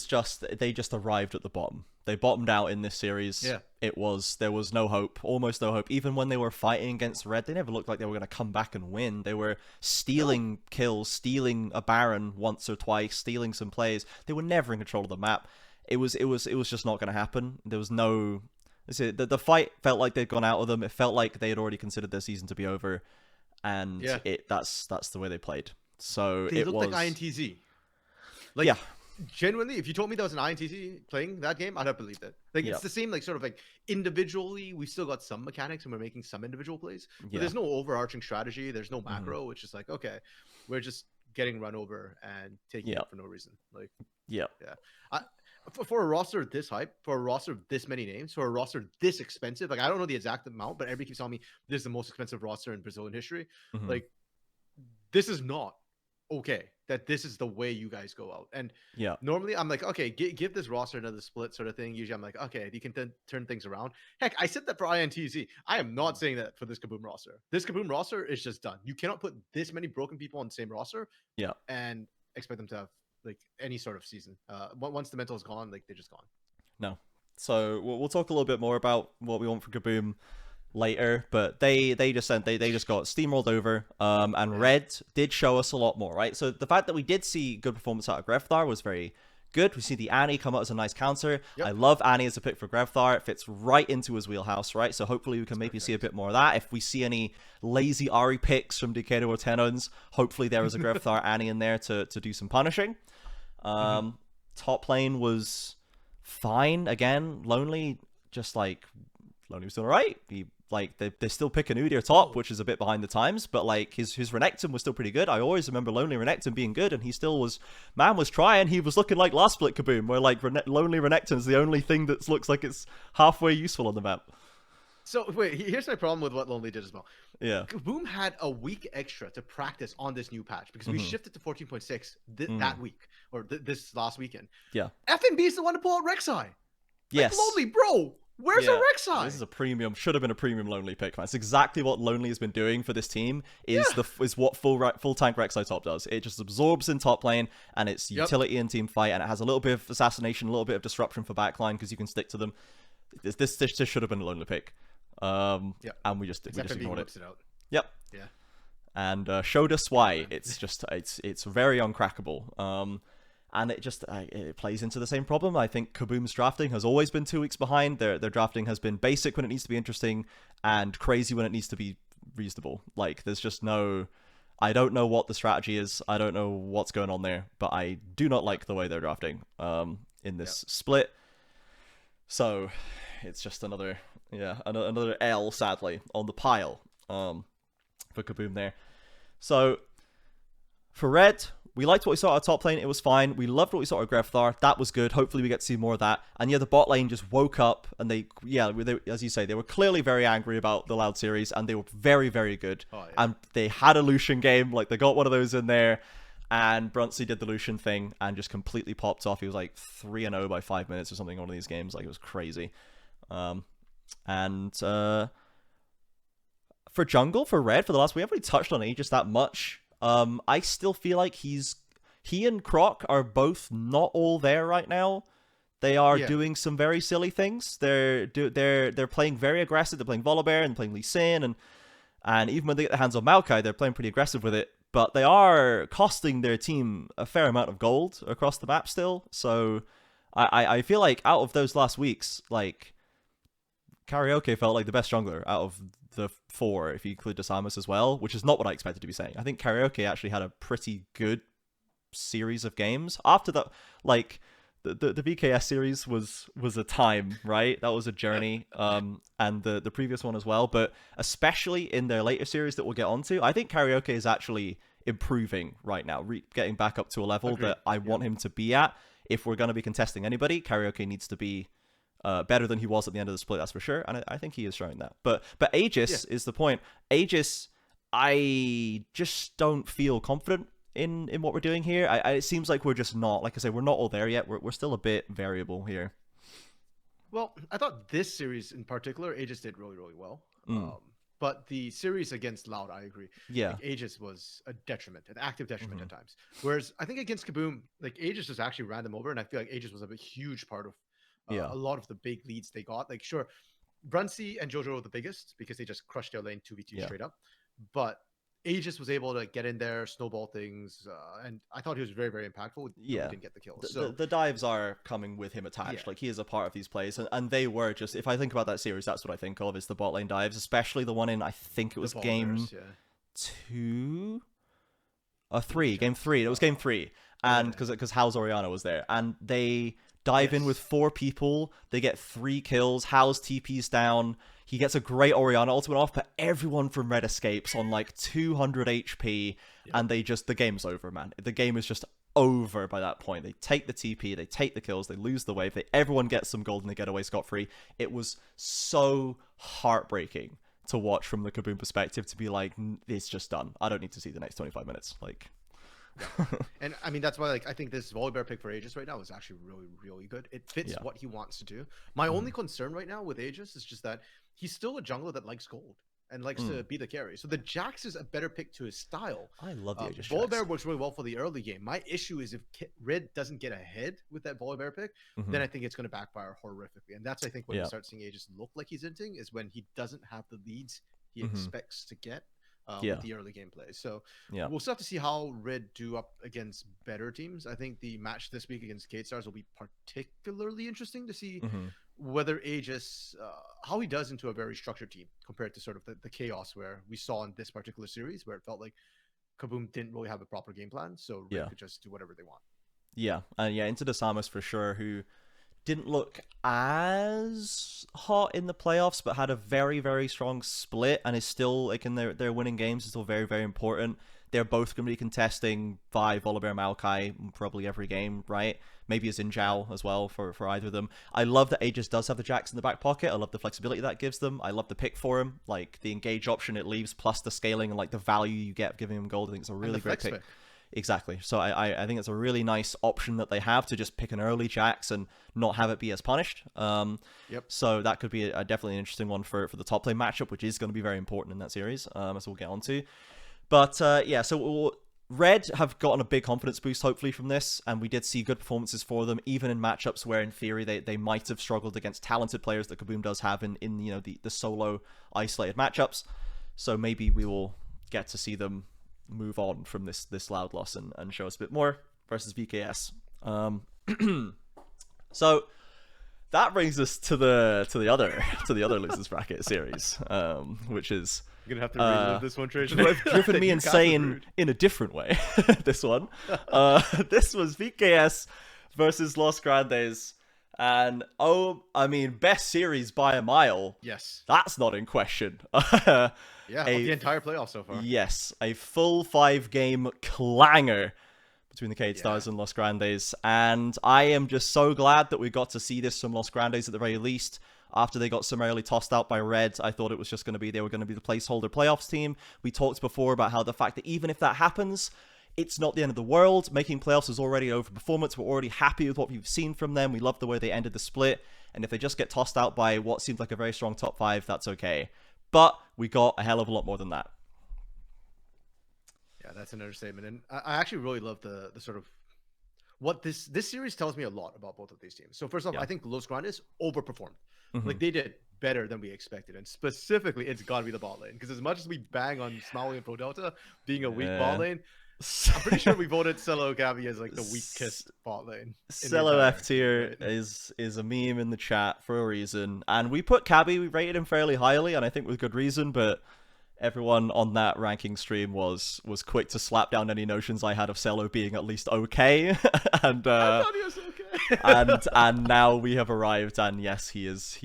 just, they just arrived at the bottom. They bottomed out in this series. Yeah. There was no hope, almost no hope. Even when they were fighting against Red, they never looked like they were going to come back and win. They were stealing kills, stealing a Baron once or twice, stealing some plays. They were never in control of the map. it was just not going to happen. There was no. The fight felt like they'd gone out of them. It felt like they had already considered their season to be over, and Yeah. that's the way they played. So They it looked was like INTZ. Like, yeah. genuinely, if you told me that was an INTZ playing that game, I'd have believed it. Like, Yeah. it's the same, like, sort of like individually, we still got some mechanics and we're making some individual plays, but Yeah. there's no overarching strategy. There's no macro. It's just like, okay, we're just getting run over and taking it for no reason. Like, Yeah. for a roster this hype, for a roster of this many names, for a roster this expensive, like, I don't know the exact amount, but everybody keeps telling me this is the most expensive roster in Brazilian history. Like, this is not okay that this is the way you guys go out. And Yeah. normally I'm like, okay, give this roster another split sort of thing. Usually I'm like, okay, you can turn things around. Heck, I said that for INTZ. I am not saying that for this Kaboom roster. This Kaboom roster is just done. You cannot put this many broken people on the same roster Yeah. and expect them to have like any sort of season. Once the mental is gone, like they're just gone. No. So we'll talk a little bit more about what we want for Kaboom later, but they just got steamrolled over. And Red did show us a lot more, right? So the fact that we did see good performance out of Grevthar was very good. We see the Annie come out as a nice counter. Yep. I love Annie as a pick for Grevthar. It fits right into his wheelhouse, right? So hopefully we can maybe see a bit more of that. If we see any lazy Ari picks from Decado or Tenons, hopefully there is a Grevthar Annie in there to do some punishing. Top lane was fine. Again, Lonely, just like Lonely was doing alright. They're still picking Udyr top, which is a bit behind the times, but like his Renekton was still pretty good. I always remember Lonely Renekton being good, and he still was. Man was trying. He was looking like last split Kaboom, where like Lonely Renekton is the only thing that looks like it's halfway useful on the map. So wait, here's my problem with what Lonely did as well. Yeah. Kaboom had a week extra to practice on this new patch because we shifted to 14.6 that week or this last weekend. Yeah. FNB is the one to pull out Rek'Sai. Yes. Like, Lonely, bro. Where's a Rek'Sai? This is a premium. Should have been a premium Lonely pick, man. It's exactly what Lonely has been doing for this team. Is what full tank Rek'Sai top does. It just absorbs in top lane, and it's utility in team fight, and it has a little bit of assassination, a little bit of disruption for backline because you can stick to them. This should have been a Lonely pick. And we just ignored it. Yep. Yeah. And showed us why. It's just it's very uncrackable. And it plays into the same problem. I think Kaboom's drafting has always been 2 weeks behind. Their drafting has been basic when it needs to be interesting and crazy when it needs to be reasonable. Like, there's just no... I don't know what the strategy is. I don't know what's going on there, but I do not like the way they're drafting in this split. So it's just another L, sadly, on the pile for Kaboom there. So for Red, we liked what we saw at top lane. It was fine. We loved what we saw at Grevthar. That was good. Hopefully we get to see more of that. And the bot lane just woke up and they, as you say, they were clearly very angry about the Loud series and they were very, very good. And they had a Lucian game. Like, they got one of those in there. And Brunsey did the Lucian thing and just completely popped off. He was like 3-0 by 5 minutes or something on one of these games. Like, it was crazy. For jungle, for Red, for the last, we haven't really touched on Aegis that much. I still feel like he and Croc are both not all there right now. They are doing some very silly things. They're playing very aggressive. They're playing Volibear and playing Lee Sin, and even when they get their hands on Maokai, they're playing pretty aggressive with it. But they are costing their team a fair amount of gold across the map still. So I feel like out of those last weeks, like, Karaoke felt like the best jungler out of the 4, if you include Desamus as well, which is not what I expected to be saying. I think Karaoke actually had a pretty good series of games. After that, like, the BKS series was a time, right? That was a journey, and the previous one as well. But especially in their later series that we'll get onto, I think Karaoke is actually improving right now, getting back up to a level that I want him to be at. If we're going to be contesting anybody, Karaoke needs to be better than he was at the end of the split, that's for sure. And I think he is showing that. But Aegis is the point. Aegis, I just don't feel confident in what we're doing here. It seems like we're just not, like I say, we're not all there yet. We're still a bit variable here. Well, I thought this series in particular, Aegis did really, really well. But the series against Loud, I agree. Yeah. Like, Aegis was a detriment, an active detriment at times. Whereas I think against Kaboom, like, Aegis just actually ran them over, and I feel like Aegis was a huge part of a lot of the big leads they got. Like, sure, Brunsey and Jojo were the biggest because they just crushed their lane 2v2 straight up. But Aegis was able to get in there, snowball things, and I thought he was very, very impactful. Though he Yeah. didn't get the kills. The, So the dives are coming with him attached. yeah, Like, he is a part of these plays, and they were just, if I think about that series, that's what I think of, is the bot lane dives, especially the one in, I think it was the game Bears, yeah. 2 or 3, game 3. It was game 3, and because Hal's Oriana was there, and they dive in with 4 people, they get 3 kills, Hal's TP's down, he gets a great Oriana ultimate off, but everyone from Red escapes on like 200 HP, and the game's over, man. The game is just over by that point. They take the TP, they take the kills, they lose the wave, everyone gets some gold and they get away scot-free. It was so heartbreaking to watch from the Kaboom perspective, to be like, it's just done. I don't need to see the next 25 minutes. Like, and I mean, that's why, like, I think this Volibear pick for Aegis right now is actually really, really good. It fits what he wants to do. My only concern right now with Aegis is just that he's still a jungler that likes gold and likes to be the carry. So the Jax is a better pick to his style. I love the Aegis Volibear Jax. works really well for the early game. My issue is if Red doesn't get ahead with that Volibear pick, then I think it's going to backfire horrifically. And that's, I think, when we start seeing Aegis look like he's inting, is when he doesn't have the leads he expects to get. With the early gameplay. So we'll still have to see how Red do up against better teams. I think the match this week against Kate Stars will be particularly interesting to see whether Aegis, how he does into a very structured team compared to sort of the chaos where we saw in this particular series, where it felt like Kaboom didn't really have a proper game plan, so Red could just do whatever they want. Yeah, and into the Samus for sure, who didn't look as hot in the playoffs, but had a very, very strong split, and is still, like, in their winning games, is still very, very important. They're both going to be contesting Vi, Volibear, Maokai probably every game, right? Maybe a Xin Zhao as well for either of them. I love that Aegis does have the Jax in the back pocket. I love the flexibility that gives them. I love the pick for him, like the engage option it leaves, plus the scaling and like the value you get giving him gold. I think it's a really great pick. Exactly. So I think it's a really nice option that they have to just pick an early Jax and not have it be as punished. So that could be definitely an interesting one for the top lane matchup, which is going to be very important in that series, as we'll get onto. But yeah, so Red have gotten a big confidence boost, hopefully, from this, and we did see good performances for them, even in matchups where, in theory, they might have struggled against talented players that Kaboom does have in you know, the solo isolated matchups. So maybe we will get to see them move on from this loud loss and show us a bit more versus VKS. So that brings us to the other losers bracket series, which is You're gonna have to relive this one, Trajan. driven me insane in a different way. This one, this was VKS versus Los Grandes. And I mean, best series by a mile. Yes, that's not in question. Yeah, the entire playoff so far. Yes, a full 5-game clanger between the Cade Stars and Los Grandes. And I am just so glad that we got to see this from Los Grandes at the very least. After they got summarily tossed out by Red, I thought it was just going to be, they were going to be the placeholder playoffs team. We talked before about how the fact that even if that happens, it's not the end of the world. Making playoffs is already over performance. We're already happy with what we've seen from them. We love the way they ended the split. And if they just get tossed out by what seems like a very strong top 5, that's okay. But we got a hell of a lot more than that. Yeah, that's an understatement. And I actually really love the sort of what this series tells me a lot about both of these teams. So first off, I think Los Grandes overperformed. Like, they did better than we expected. And specifically, it's got to be the bot lane. Because as much as we bang on Smiley and Pro Delta being a weak bot lane, I'm pretty sure we voted Cello Gabby as like the weakest bot lane. Cello F tier is a meme in the chat for a reason, and we put Cabby, we rated him fairly highly, and I think with good reason. But everyone on that ranking stream was quick to slap down any notions I had of Cello being at least okay, and I thought he was okay. and now we have arrived, and yes, he's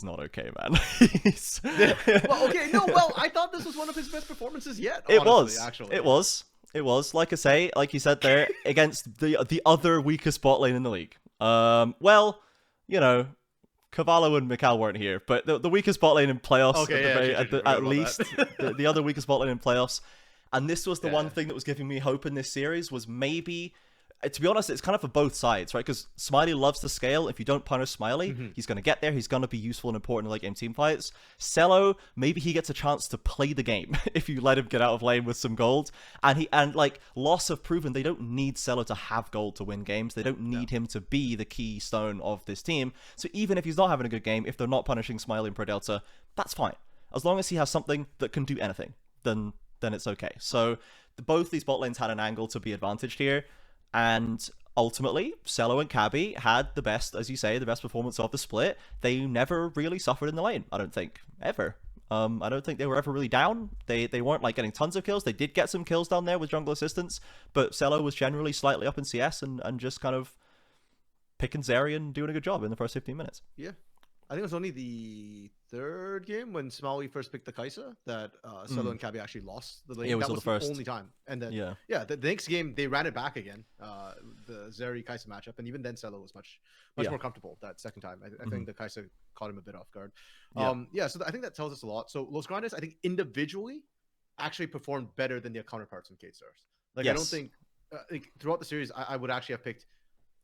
not okay, man. Well, okay, no, well, I thought this was one of his best performances yet. It honestly, was, actually. It was, like I say, like you said there, against the other weakest bot lane in the league. Well, you know, Cavallo and Mikal weren't here, but the weakest bot lane in playoffs, at least, the other weakest bot lane in playoffs. And this was the one thing that was giving me hope in this series, was maybe, to be honest, it's kind of for both sides, right? Because Smiley loves to scale. If you don't punish Smiley, he's going to get there. He's going to be useful and important in late game team fights. Cello, maybe he gets a chance to play the game if you let him get out of lane with some gold. And like Loss have proven they don't need Cello to have gold to win games. They don't need him to be the keystone of this team. So even if he's not having a good game, if they're not punishing Smiley and Pro Delta, that's fine. As long as he has something that can do anything, then then it's okay. So both these bot lanes had an angle to be advantaged here, and ultimately, Cello and Cabby had the best, as you say, the best performance of the split. They never really suffered in the lane, I don't think, ever. I don't think they were ever really down. They weren't like getting tons of kills. They did get some kills down there with jungle assistance, but Cello was generally slightly up in CS and just kind of picking Zeri and doing a good job in the first 15 minutes. Yeah. I think it was only the third game when Smaui first picked the Kaisa that Cello and Cabby actually lost the lane. Yeah, it was that the was first. the only time. And then Yeah. the next game they ran it back again, the Zeri Kaisa matchup, and even then Cello was much more comfortable that second time. I think the Kaisa caught him a bit off guard. So I think that tells us a lot. So Los Grandes, I think individually actually performed better than their counterparts in Kate Stars. Like I don't think like, throughout the series I would actually have picked.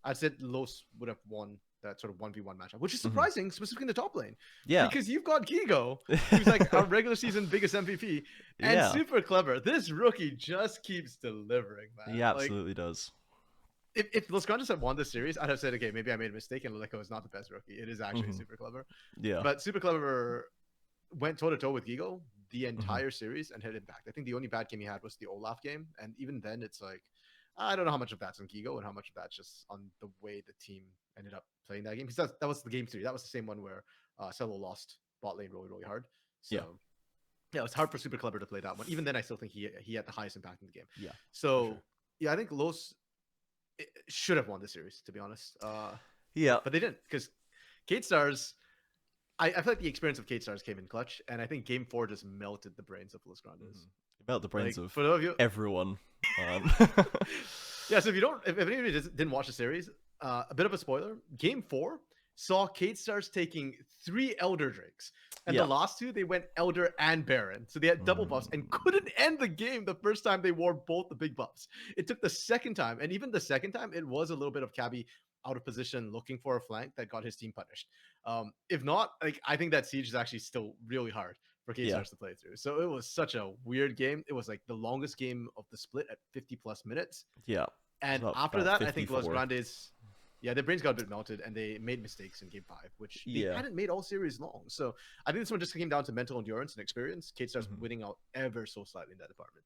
I said Los would have won that sort of 1v1 matchup, which is surprising, specifically in the top lane. Yeah. Because you've got Gigo, who's like our regular season biggest MVP, and super clever. This rookie just keeps delivering, man. He absolutely does. If Los Grandes had won this series, I'd have said, okay, maybe I made a mistake and Leleco is not the best rookie. It is actually super clever. Yeah. But super clever went toe-to-toe with Gigo the entire series and hit impact. I think the only bad game he had was the Olaf game. And even then, it's like, I don't know how much of that's on Gigo and how much of that's just on the way the team ended up playing that game. Because that was the game 3. That was the same one where Cello lost bot lane really, really hard. So yeah, it's hard for Super Clever to play that one. Even then, I still think he had the highest impact in the game. Yeah. So yeah, I think Los should have won the series, to be honest. But they didn't, because Kate Stars, I feel like the experience of Kate Stars came in clutch, and I think Game 4 just melted the brains of Los Grandes. Melt the brains of everyone. Yeah, so if anybody didn't watch the series, a bit of a spoiler. Game 4 saw Kate Stars taking 3 Elder Drakes. And the last 2, they went Elder and Baron. So they had double buffs and couldn't end the game the first time they wore both the big buffs. It took the second time. And even the second time, it was a little bit of Cabby out of position looking for a flank that got his team punished. If not, like I think that siege is actually still really hard for Kate Stars to play through. So it was such a weird game. It was like the longest game of the split at 50 plus minutes. Yeah. And after that, I think Los Grandes, their brains got a bit melted and they made mistakes in game 5, which they hadn't made all series long. So I think this one just came down to mental endurance and experience. Kate Stars winning out ever so slightly in that department.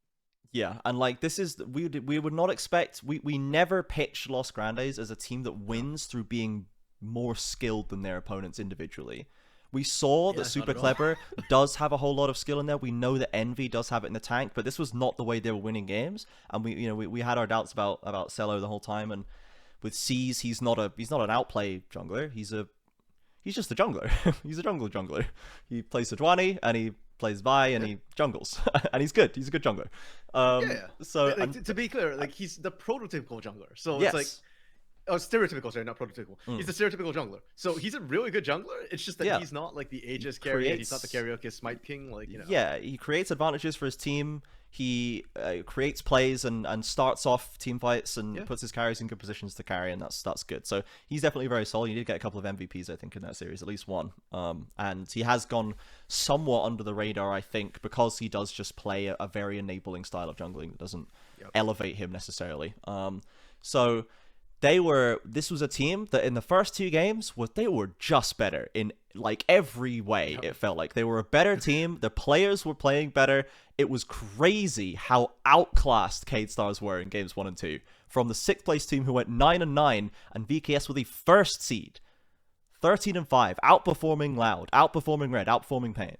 Yeah, and like this is we would not expect we never pitch Los Grandes as a team that wins through being more skilled than their opponents individually. We saw that Super Clever does have a whole lot of skill in there. We know that Envy does have it in the tank, but this was not the way they were winning games. And we had our doubts about Cello the whole time. And with C's, he's not an outplay jungler. He's just a jungler. He's a jungler. He plays Sejuani and he plays Vi and he jungles and he's good. He's a good jungler. So like, to be clear, like he's the prototypical jungler. So it's like. Oh, stereotypical, sorry, not prototypical. He's the stereotypical jungler. So he's a really good jungler. It's just that he's not like the Aegis carry. He's not the karaoke Smite King. Like, Yeah, he creates advantages for his team. He creates plays and starts off team fights and puts his carries in good positions to carry, and that's good. So he's definitely very solid. He did get a couple of MVPs, I think, in that series, at least one. And he has gone somewhat under the radar, I think, because he does just play a very enabling style of jungling that doesn't elevate him necessarily. So this was a team that in the first 2 games they were just better in like every way. It felt like they were a better team. The players were playing better. It was crazy how outclassed Kate Stars were in games 1 and 2. From the 6th place team who went 9-9 and VKS were the first seed, 13-5, outperforming Loud, outperforming Red, outperforming Pain,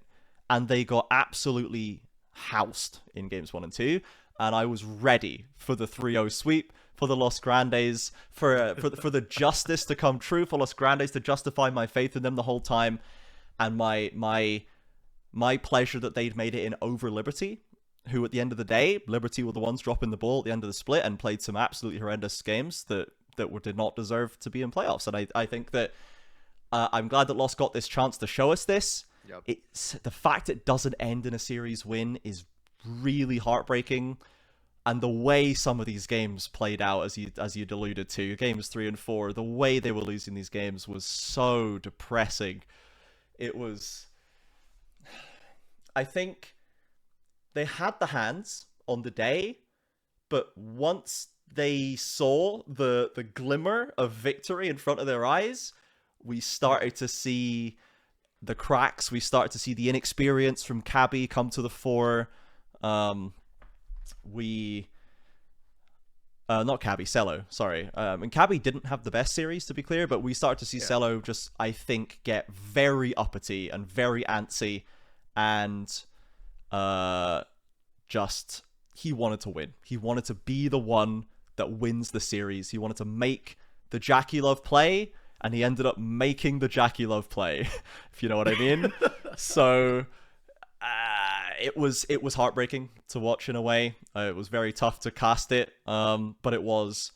and they got absolutely housed in games 1 and 2. And I was ready for the 3-0 sweep, for the Los Grandes, for the justice to come true, for Los Grandes to justify my faith in them the whole time, and my pleasure that they'd made it in over Liberty, who at the end of the day, Liberty were the ones dropping the ball at the end of the split and played some absolutely horrendous games that did not deserve to be in playoffs. And I think that I'm glad that Los got this chance to show us this. It's the fact it doesn't end in a series win is really heartbreaking. And the way some of these games played out, as you alluded to, games 3 and 4, the way they were losing these games was so depressing. It was... I think they had the hands on the day, but once they saw the glimmer of victory in front of their eyes, we started to see the cracks. We started to see the inexperience from Cabby come to the fore. we not Cabby, Cello, sorry. And Cabby didn't have the best series, to be clear, but we started to see Cello just, I think, get very uppity and very antsy, and just, he wanted to win. He wanted to be the one that wins the series. He wanted to make the Jackie Love play, and he ended up making the Jackie Love play, if you know what I mean. So it was heartbreaking to watch in a way. It was very tough to cast it, but it was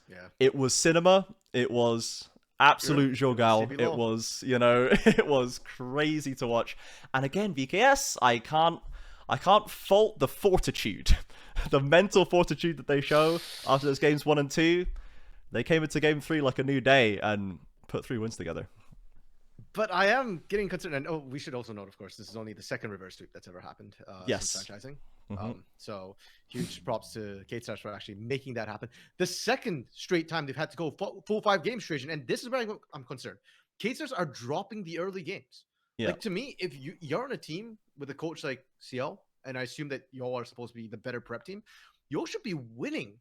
cinema. It was absolute Jogal. It was, you know, it was crazy to watch. And again, VKS, I can't fault the fortitude, the mental fortitude that they show after those games 1 and 2. They came into game 3 like a new day and put 3 wins together. But I am getting concerned, and we should also note, of course, this is only the second reverse sweep that's ever happened since franchising. So huge props to K-Stars for actually making that happen. The second straight time they've had to go full 5 games straight, and this is where I'm concerned. K-Stars are dropping the early games. Like, to me, if you're on a team with a coach like CL, and I assume that y'all are supposed to be the better prep team, y'all should be winning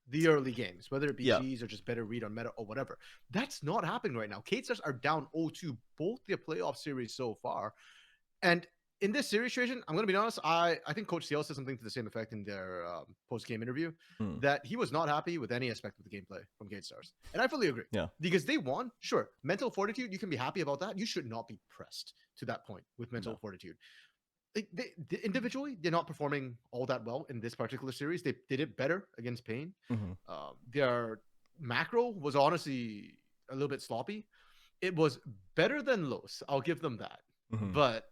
the early games, whether it be G's or just better read on meta or whatever. That's not happening right now. K-Stars are down 0-2 both their playoff series so far. And in this series situation, I'm going to be honest, I think Coach CL said something to the same effect in their post-game interview, that he was not happy with any aspect of the gameplay from K-Stars. And I fully agree. Because they won. Sure, mental fortitude, you can be happy about that. You should not be pressed to that point with mental fortitude. They individually, they're not performing all that well in this particular series. They did it better against Pain. Their macro was honestly a little bit sloppy. It was better than Los. I'll give them that. But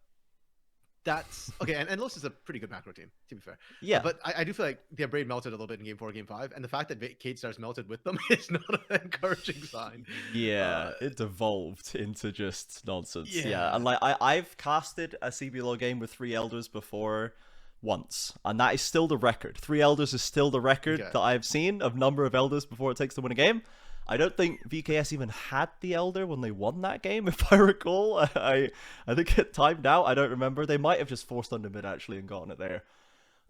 that's okay. And Los is a pretty good macro team, to be fair. But I do feel like their brain melted a little bit in game 4, game 5. And the fact that K-Stars melted with them is not an encouraging sign. It devolved into just nonsense. And like I've casted a CBLOL game with 3 Elders before once, and that is still the record. 3 Elders is still the record that I've seen of number of Elders before it takes to win a game. I don't think VKS even had the Elder when they won that game, if I recall. I think it timed out. I don't remember. They might have just forced under mid, actually, and gotten it there.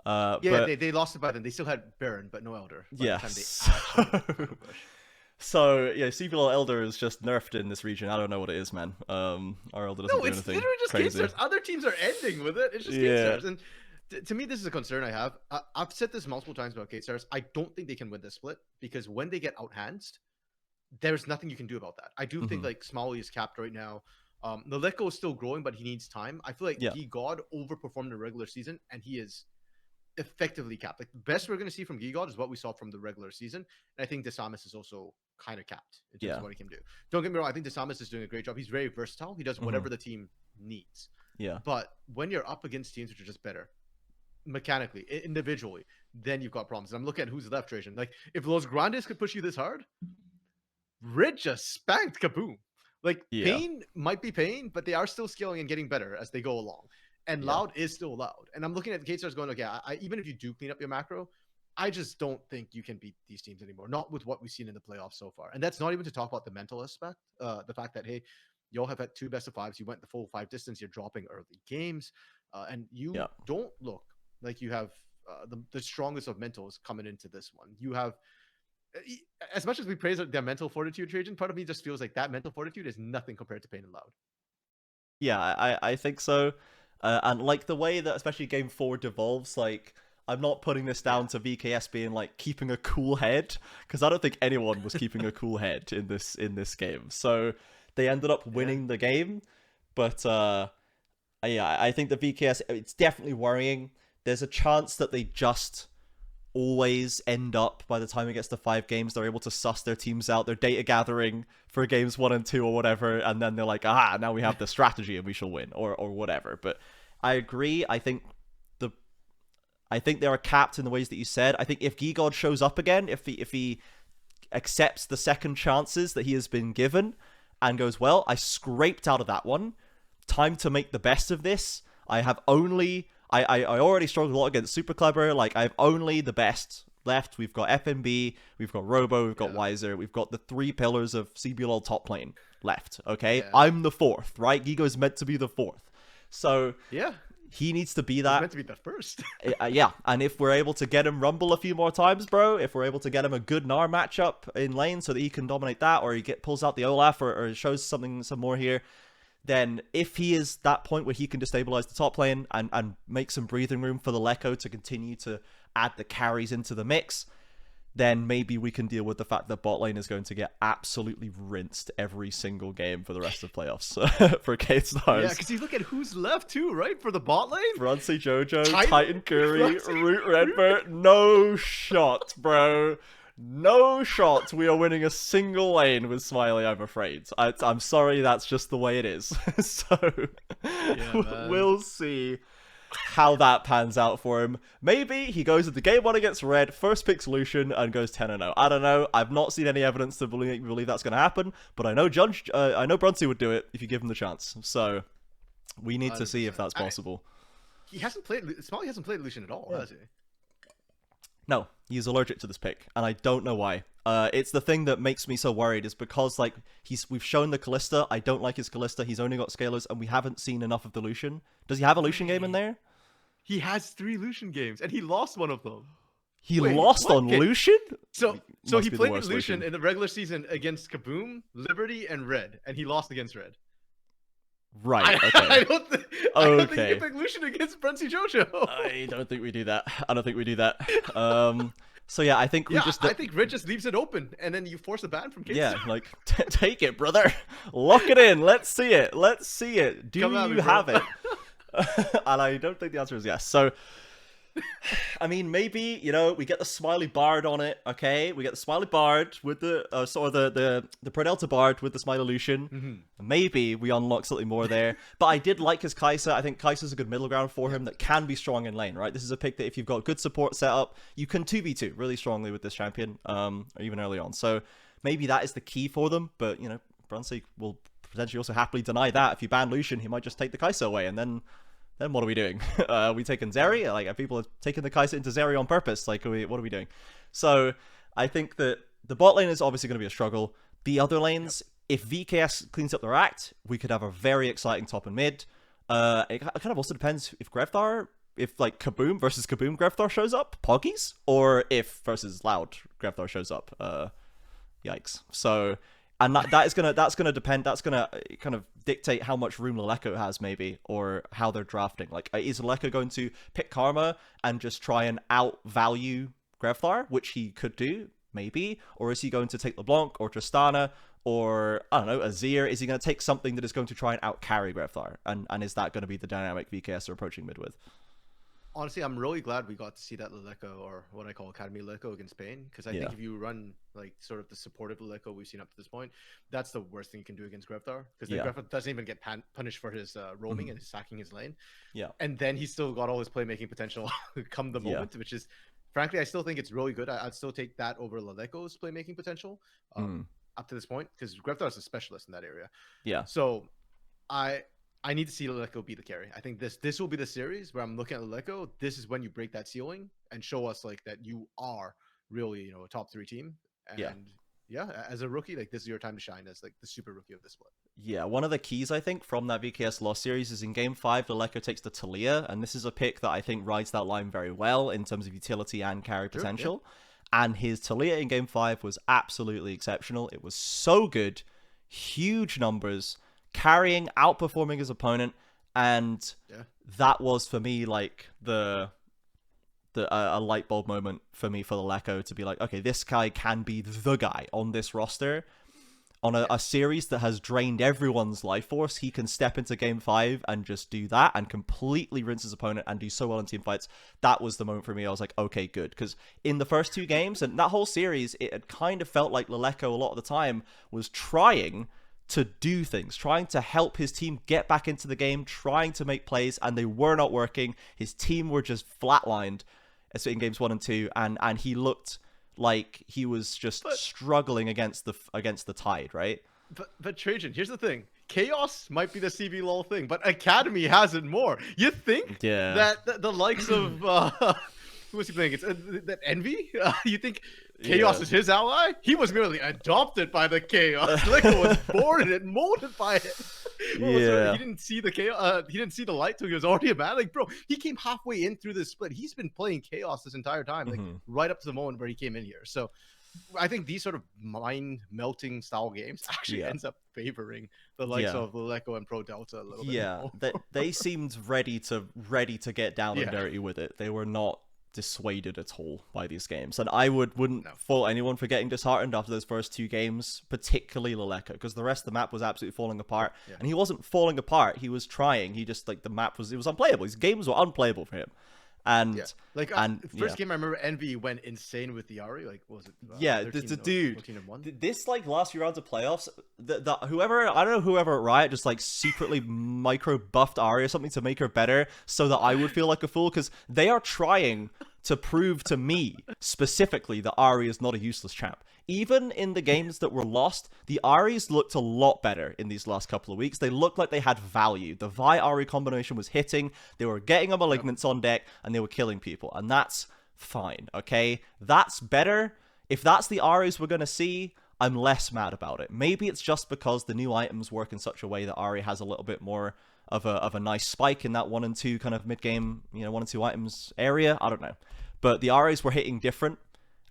But they lost it by then. They still had Baron, but no Elder. So, CBLOL Elder is just nerfed in this region. I don't know what it is, man. Our Elder doesn't do anything. No, it's literally just K-Stars. Other teams are ending with it. It's just K-Stars. And to me, this is a concern I have. I've said this multiple times about K-Stars. I don't think they can win this split, because when they get outhandsed, there's nothing you can do about that. I do think like Smalley is capped right now. Naleko is still growing, but he needs time. I feel like Gigod overperformed the regular season, and he is effectively capped. Like, the best we're going to see from Gigod is what we saw from the regular season. And I think Desamis is also kind of capped in terms of what he can do. Don't get me wrong. I think Desamis is doing a great job. He's very versatile. He does whatever the team needs. But when you're up against teams which are just better, mechanically, individually, then you've got problems. And I'm looking at who's left, Trajan. Like, if Los Grandes could push you this hard, Rid just spanked Kaboom. Like, Pain might be Pain, but they are still scaling and getting better as they go along. And Loud is still Loud. And I'm looking at the K-Stars going, okay, even if you do clean up your macro, I just don't think you can beat these teams anymore. Not with what we've seen in the playoffs so far. And that's not even to talk about the mental aspect. The fact that, hey, y'all have had 2 best of 5s. You went the full 5 distance. You're dropping early games. And you don't look like you have the strongest of mentals coming into this one. You have, as much as we praise their mental fortitude, Trajan, part of me just feels like that mental fortitude is nothing compared to Pain and Loud. I think so. And like the way that especially game 4 devolves, like, I'm not putting this down to VKS being like keeping a cool head, because I don't think anyone was keeping a cool head in this game. So they ended up winning the game, but I think the VKS, it's definitely worrying. There's a chance that they just always end up, by the time it gets to 5 games, they're able to suss their teams out, their data gathering for games 1 and 2 or whatever, and then they're like, now we have the strategy and we shall win, or whatever. But I agree. I think they are capped in the ways that you said. I think if Gigod shows up again, if he accepts the second chances that he has been given and goes, well, I scraped out of that one, time to make the best of this. I already struggled a lot against Super Clever. Like, I have only the best left. We've got FNB, we've got Robo, we've got Wiser, we've got the 3 pillars of CBLOL top lane left. Okay, I'm the 4th, right? Gigo is meant to be the 4th. So He needs to be He's that. meant to be the first. Yeah, and if we're able to get him Rumble a few more times, bro, if we're able to get him a good Gnar matchup in lane so that he can dominate that, or he pulls out the Olaf, or shows some more here, then if he is that point where he can destabilize the top lane and make some breathing room for the Lecco to continue to add the carries into the mix, then maybe we can deal with the fact that bot lane is going to get absolutely rinsed every single game for the rest of playoffs for K-Stars. Yeah, because you look at who's left too, right? For the bot lane? Brunsey Jojo, Titan Curry, Root Redbird, no shot, bro. No shot we are winning a single lane with Smiley, I'm afraid. I'm sorry, that's just the way it is. So, we'll see how that pans out for him. Maybe he goes into game 1 against Red, first picks Lucian, and goes 10-0. I don't know. I've not seen any evidence to believe that's going to happen, but I know Brunsey would do it if you give him the chance. So, we need to see if that's possible. Smiley hasn't played Lucian at all, has he? No, he's allergic to this pick, and I don't know why. It's the thing that makes me so worried is because, like, we've shown the Kalista. I don't like his Kalista. He's only got scalers, and we haven't seen enough of the Lucian. Does he have a Lucian game in there? He has 3 Lucian games, and he lost one of them. He lost on Lucian? So he played with Lucian in the regular season against Kaboom, Liberty, and Red, and he lost against Red. Right, okay. I don't think you can pick Lucian against Brunsey Jojo. I don't think we do that. So yeah, I think I think Red just leaves it open, and then you force a ban from K-Star. Yeah, like, take it, brother. Lock it in. Let's see it. Do you have it? And I don't think the answer is yes. So, I mean, maybe, we get the Smiley Bard on it, okay? We get the Smiley Bard with the Predelta Bard with the Smiley Lucian. Mm-hmm. Maybe we unlock something more there. But I did like his Kai'Sa. I think Kai'Sa's a good middle ground for him that can be strong in lane, right? This is a pick that if you've got good support set up, you can 2v2 really strongly with this champion, or even early on. So maybe that is the key for them. But, Brunsey will potentially also happily deny that. If you ban Lucian, he might just take the Kai'Sa away, and then what are we doing? Are we taking Zeri? Like, are people taking the Kai'Sa into Zeri on purpose? Like, what are we doing? So, I think that the bot lane is obviously going to be a struggle. The other lanes, if VKS cleans up their act, we could have a very exciting top and mid. It kind of also depends if like Kaboom versus Kaboom Grevthar shows up, Poggies, or if versus Loud Grevthar shows up. Yikes. So, and that's gonna depend. That's gonna kind of dictate how much room Laleko has, maybe, or how they're drafting. Like, is Laleko going to pick Karma and just try and outvalue Grevthar, which he could do, maybe, or is he going to take LeBlanc or Tristana or, I don't know, Azir? Is he going to take something that is going to try and outcarry Grevthar, and is that going to be the dynamic VKS are approaching mid with? Honestly, I'm really glad we got to see that Laleko, or what I call Academy Laleko, against Spain, because I think if you run like sort of the supportive Laleko we've seen up to this point, that's the worst thing you can do against Grevthar, because Grevthar doesn't even get punished for his roaming and sacking his lane. Yeah, and then he's still got all his playmaking potential come the moment, which is, frankly, I still think it's really good. I'd still take that over Laleko's playmaking potential up to this point, because Grevthar is a specialist in that area. Yeah, so I need to see Laleko be the carry. I think this will be the series where I'm looking at Laleko. This is when you break that ceiling and show us like that you are really, a top 3 team. And as a rookie, like, this is your time to shine as like the super rookie of the split. Yeah, one of the keys, I think, from that VKS loss series is in game 5, Laleko takes the Talia, and this is a pick that I think rides that line very well in terms of utility and carry potential. Yeah. And his Talia in game 5 was absolutely exceptional. It was so good, huge numbers, carrying, outperforming his opponent, and that was for me like a light bulb moment for me for the Laleko to be like, okay, this guy can be the guy on this roster on a series that has drained everyone's life force. He can step into game 5 and just do that and completely rinse his opponent and do so well in team fights. That was the moment for me. I was like, okay, good, because in the first 2 games and that whole series, it had kind of felt like Laleko a lot of the time was trying to do things, trying to help his team get back into the game, trying to make plays, and they were not working. His team were just flatlined in games 1 and 2, and he looked like he was just struggling against the tide, right? But Trajan, here's the thing. Chaos might be the CBLOL thing, but Academy has it more. You think that the likes of who was he playing against? That Envy? You think Chaos is his ally? He was merely adopted by the Chaos. Laleko was born in it, molded by it. Yeah. He didn't see the chaos. He didn't see the light, so he was already mad. Like, bro, he came halfway in through this split. He's been playing chaos this entire time, like right up to the moment where he came in here. So I think these sort of mind melting style games actually ends up favoring the likes of Leleco and Pro Delta a little bit. Yeah, they seemed ready to get down and dirty with it. They were not dissuaded at all by these games, and I wouldn't fault anyone for getting disheartened after those first two games, particularly Leleco, because the rest of the map was absolutely falling apart. And he wasn't falling apart, he was trying. He just, like, the map was unplayable. His games were unplayable for him. And first game I remember Envy went insane with the Ari. Like, what was it? The dude. This, like, last few rounds of playoffs, whoever, I don't know, whoever at Riot just, like, secretly micro buffed Ari or something to make her better so that I would feel like a fool, because they are trying to prove to me specifically that Ari is not a useless champ. Even in the games that were lost, the Aris looked a lot better in these last couple of weeks. They looked like they had value. The Vi-Ari combination was hitting, they were getting a Malignance on deck, and they were killing people. And that's fine, okay? That's better. If that's the Aris we're going to see, I'm less mad about it. Maybe it's just because the new items work in such a way that Ari has a little bit more of a nice spike in that 1 and 2 kind of mid-game, 1 and 2 items area. I don't know. But the Aris were hitting different,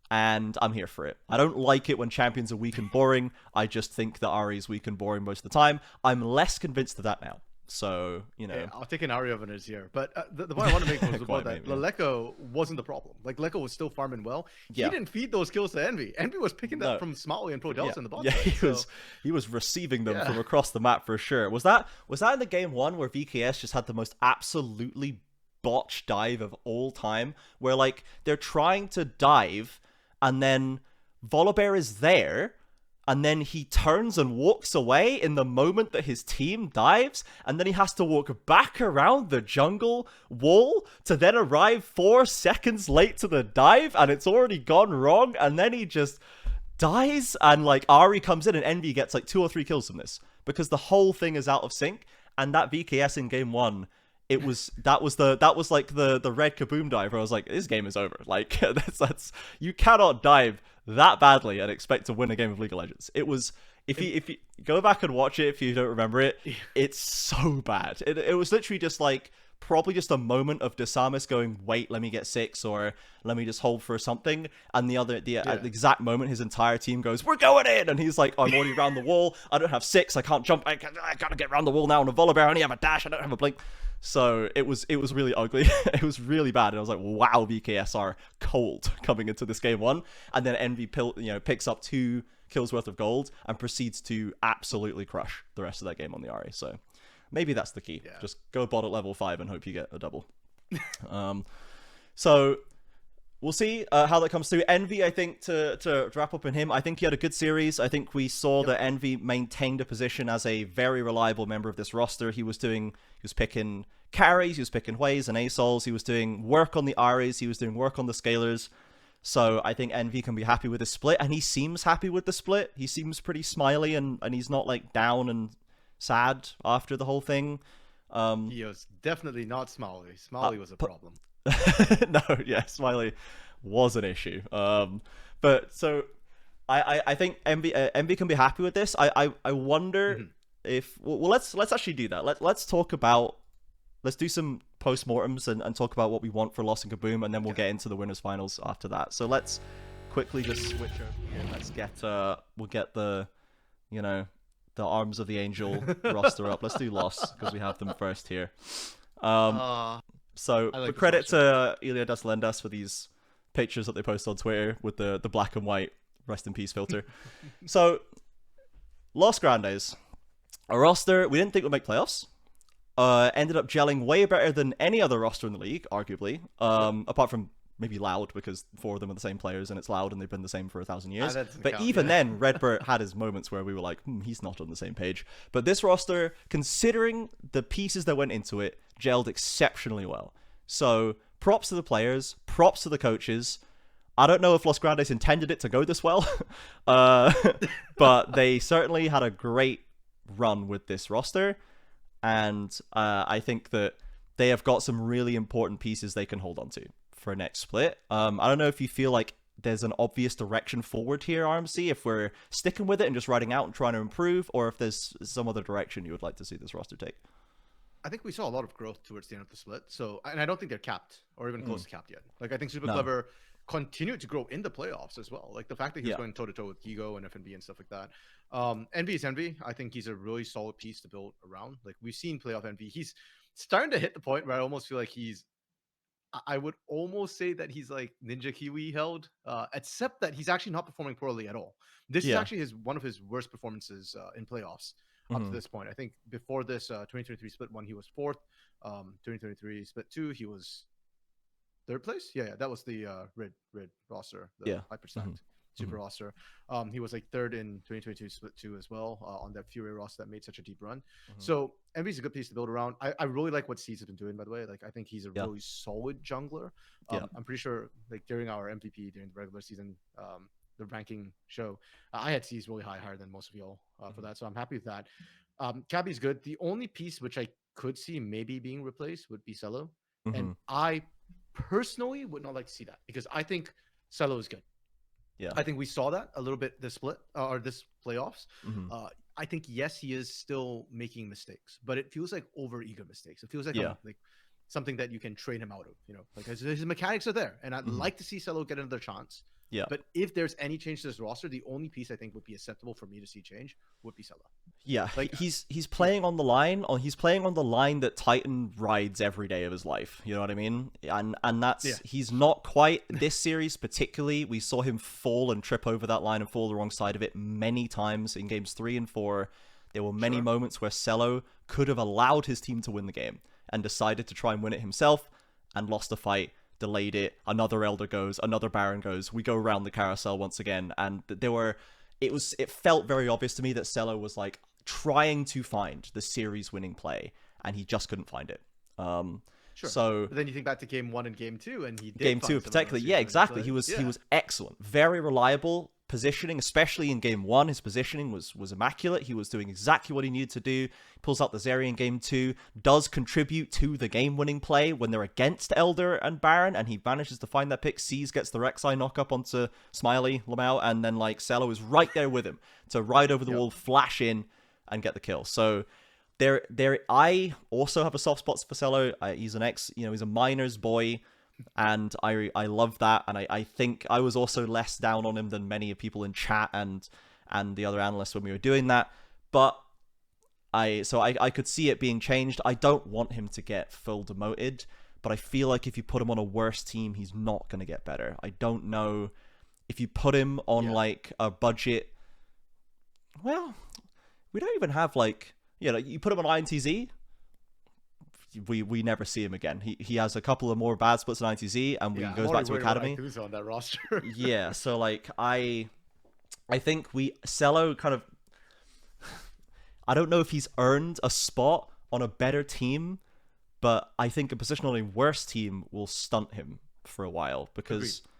and I'm here for it. I don't like it when champions are weak and boring. I just think that Ari is weak and boring most of the time. I'm less convinced of that now. So, Yeah, I'll take an Ari over Nazir. But the point I want to make was about that. Leleco wasn't the problem. Like, Leleco was still farming well. He didn't feed those kills to Envy. Envy was picking that from Smalley and Pro Delta in the bot side. He was receiving them from across the map for sure. Was that in the game 1 where VKS just had the most absolutely botched dive of all time, where, like, they're trying to dive and then Volibear is there, and then he turns and walks away in the moment that his team dives, and then he has to walk back around the jungle wall to then arrive 4 seconds late to the dive, and it's already gone wrong, and then he just dies, and, like, Ari comes in and Envy gets like 2 or 3 kills from this, because the whole thing is out of sync. And that VKS in game 1, that was like the red kaboom dive where I was like, this game is over. Like, that's you cannot dive that badly and expect to win a game of League of Legends. It was, if you go back and watch it if you don't remember it, it's so bad. It was literally just like probably just a moment of Desamis going, wait, let me get 6, or let me just hold for something, and at the exact moment his entire team goes, we're going in, and he's like, I'm already around the wall, I don't have 6, I can't jump, I gotta get around the wall now on a Volibear, I only have a dash, I don't have a blink. So it was really ugly. It was really bad, and I was like, wow, VKS are cold coming into this game 1. And then Envy picks up 2 kills worth of gold and proceeds to absolutely crush the rest of that game on the Ari. So maybe that's the key. Just go bot at level 5 and hope you get a double. So we'll see how that comes through. Envy, I think, to wrap up in him, I think he had a good series. I think we saw that Envy maintained a position as a very reliable member of this roster. He was picking carries, he was picking Hways and ASOLs, he was doing work on the Aries, he was doing work on the Scalers. So I think Envy can be happy with the split, and he seems happy with the split. He seems pretty smiley, and he's not, like, down and sad after the whole thing. He was definitely not Smiley. Smiley was a problem. No, Smiley was an issue. But so I think Envy can be happy with this. I wonder if let's actually do that. Let's talk about, let's do some postmortems and talk about what we want for Lost and Kaboom, and then we'll get into the winners finals after that. So let's quickly just switch over here. Let's get we'll get the the Arms of the Angel roster up. Let's do Lost because we have them first here. So like credit to Ilya das Lendas for these pictures that they post on Twitter with the black and white rest in peace filter. So Los Grandes, a roster we didn't think would make playoffs, ended up gelling way better than any other roster in the league, arguably, apart from maybe Loud, because 4 of them are the same players and it's Loud and they've been the same for 1,000 years. But even then, Redbird had his moments where we were like, he's not on the same page. But this roster, considering the pieces that went into it, gelled exceptionally well. So props to the players, props to the coaches. I don't know if Los Grandes intended it to go this well, but they certainly had a great run with this roster. And I think that they have got some really important pieces they can hold on to for next split. I don't know if you feel like there's an obvious direction forward here, RMC, if we're sticking with it and just riding out and trying to improve, or if there's some other direction you would like to see this roster take. I think we saw a lot of growth towards the end of the split. So, and I don't think they're capped or even close to capped yet. Like, I think Super No. Clever continued to grow in the playoffs as well. Like the fact that he was Yeah. going toe to toe with Gigo and FNB and stuff like that. Envy is Envy. I think he's a really solid piece to build around. Like we've seen playoff Envy. He's starting to hit the point where I almost feel like I would almost say that he's like Ninja Kiwi held, except that he's actually not performing poorly at all. This is Yeah. actually one of his worst performances in playoffs up to this point. I think before this 2023 split one, he was fourth. 2023 split two, he was third place. Yeah, that was the red roster, the 5% super roster. He was like third in 2022 split two as well on that Fury roster that made such a deep run. So Envy's a good piece to build around. I really like what Seeds has been doing, by the way. Like I think he's a really solid jungler. I'm pretty sure like during our MVP during the regular season, the ranking show, I had Seeds really higher than most of y'all for that. So I'm happy with that. Cabby's good. The only piece which I could see maybe being replaced would be Cello. And I personally would not like to see that because I think Cello is good. Yeah. I think we saw that a little bit this split or this playoffs. I think, yes, he is still making mistakes, but it feels like over eager mistakes. It feels like, like something that you can train him out of, you know, like his mechanics are there. And I'd like to see Cello get another chance. Yeah. But if there's any change to this roster, the only piece I think would be acceptable for me to see change would be Cello. Yeah, like he's playing on the line, or he's playing on the line that Titan rides every day of his life. You know what I mean? And that's he's not quite this series particularly. We saw him fall and trip over that line and fall the wrong side of it many times in games 3 and 4. There were many moments where Cello could have allowed his team to win the game and decided to try and win it himself and lost the fight. Delayed it, another Elder goes, another Baron goes, we go around the carousel once again, and it felt very obvious to me that Cello was like trying to find the series winning play and he just couldn't find it. So but then you think back to game 1 and game 2 and he did game 2 particularly, exactly. He was excellent, very reliable positioning, especially in game 1. His positioning was immaculate. He was doing exactly what he needed to do. Pulls out the Zeri in game 2, does contribute to the game-winning play when they're against Elder and Baron, and he manages to find that pick. Sees gets the Rek'Sai knock up onto Smiley, Lamau, and then like Cello is right there with him to ride over the wall, flash in, and get the kill. So I also have a soft spot for Cello. He's he's a miner's boy. And I love that, and I think I was also less down on him than many people in chat and the other analysts when we were doing that. But I could see it being changed. I don't want him to get full demoted, but I feel like if you put him on a worse team, he's not going to get better. I don't know if you put him on like a budget. Well, we don't even have like you put him on INTZ. We never see him again. He has a couple of more bad splits in ITZ, and he goes back to Academy. Who's on that roster? Yeah, so like I think Cello kind of, I don't know if he's earned a spot on a better team, but I think a position on a worse team will stunt him for a while because. Agreed.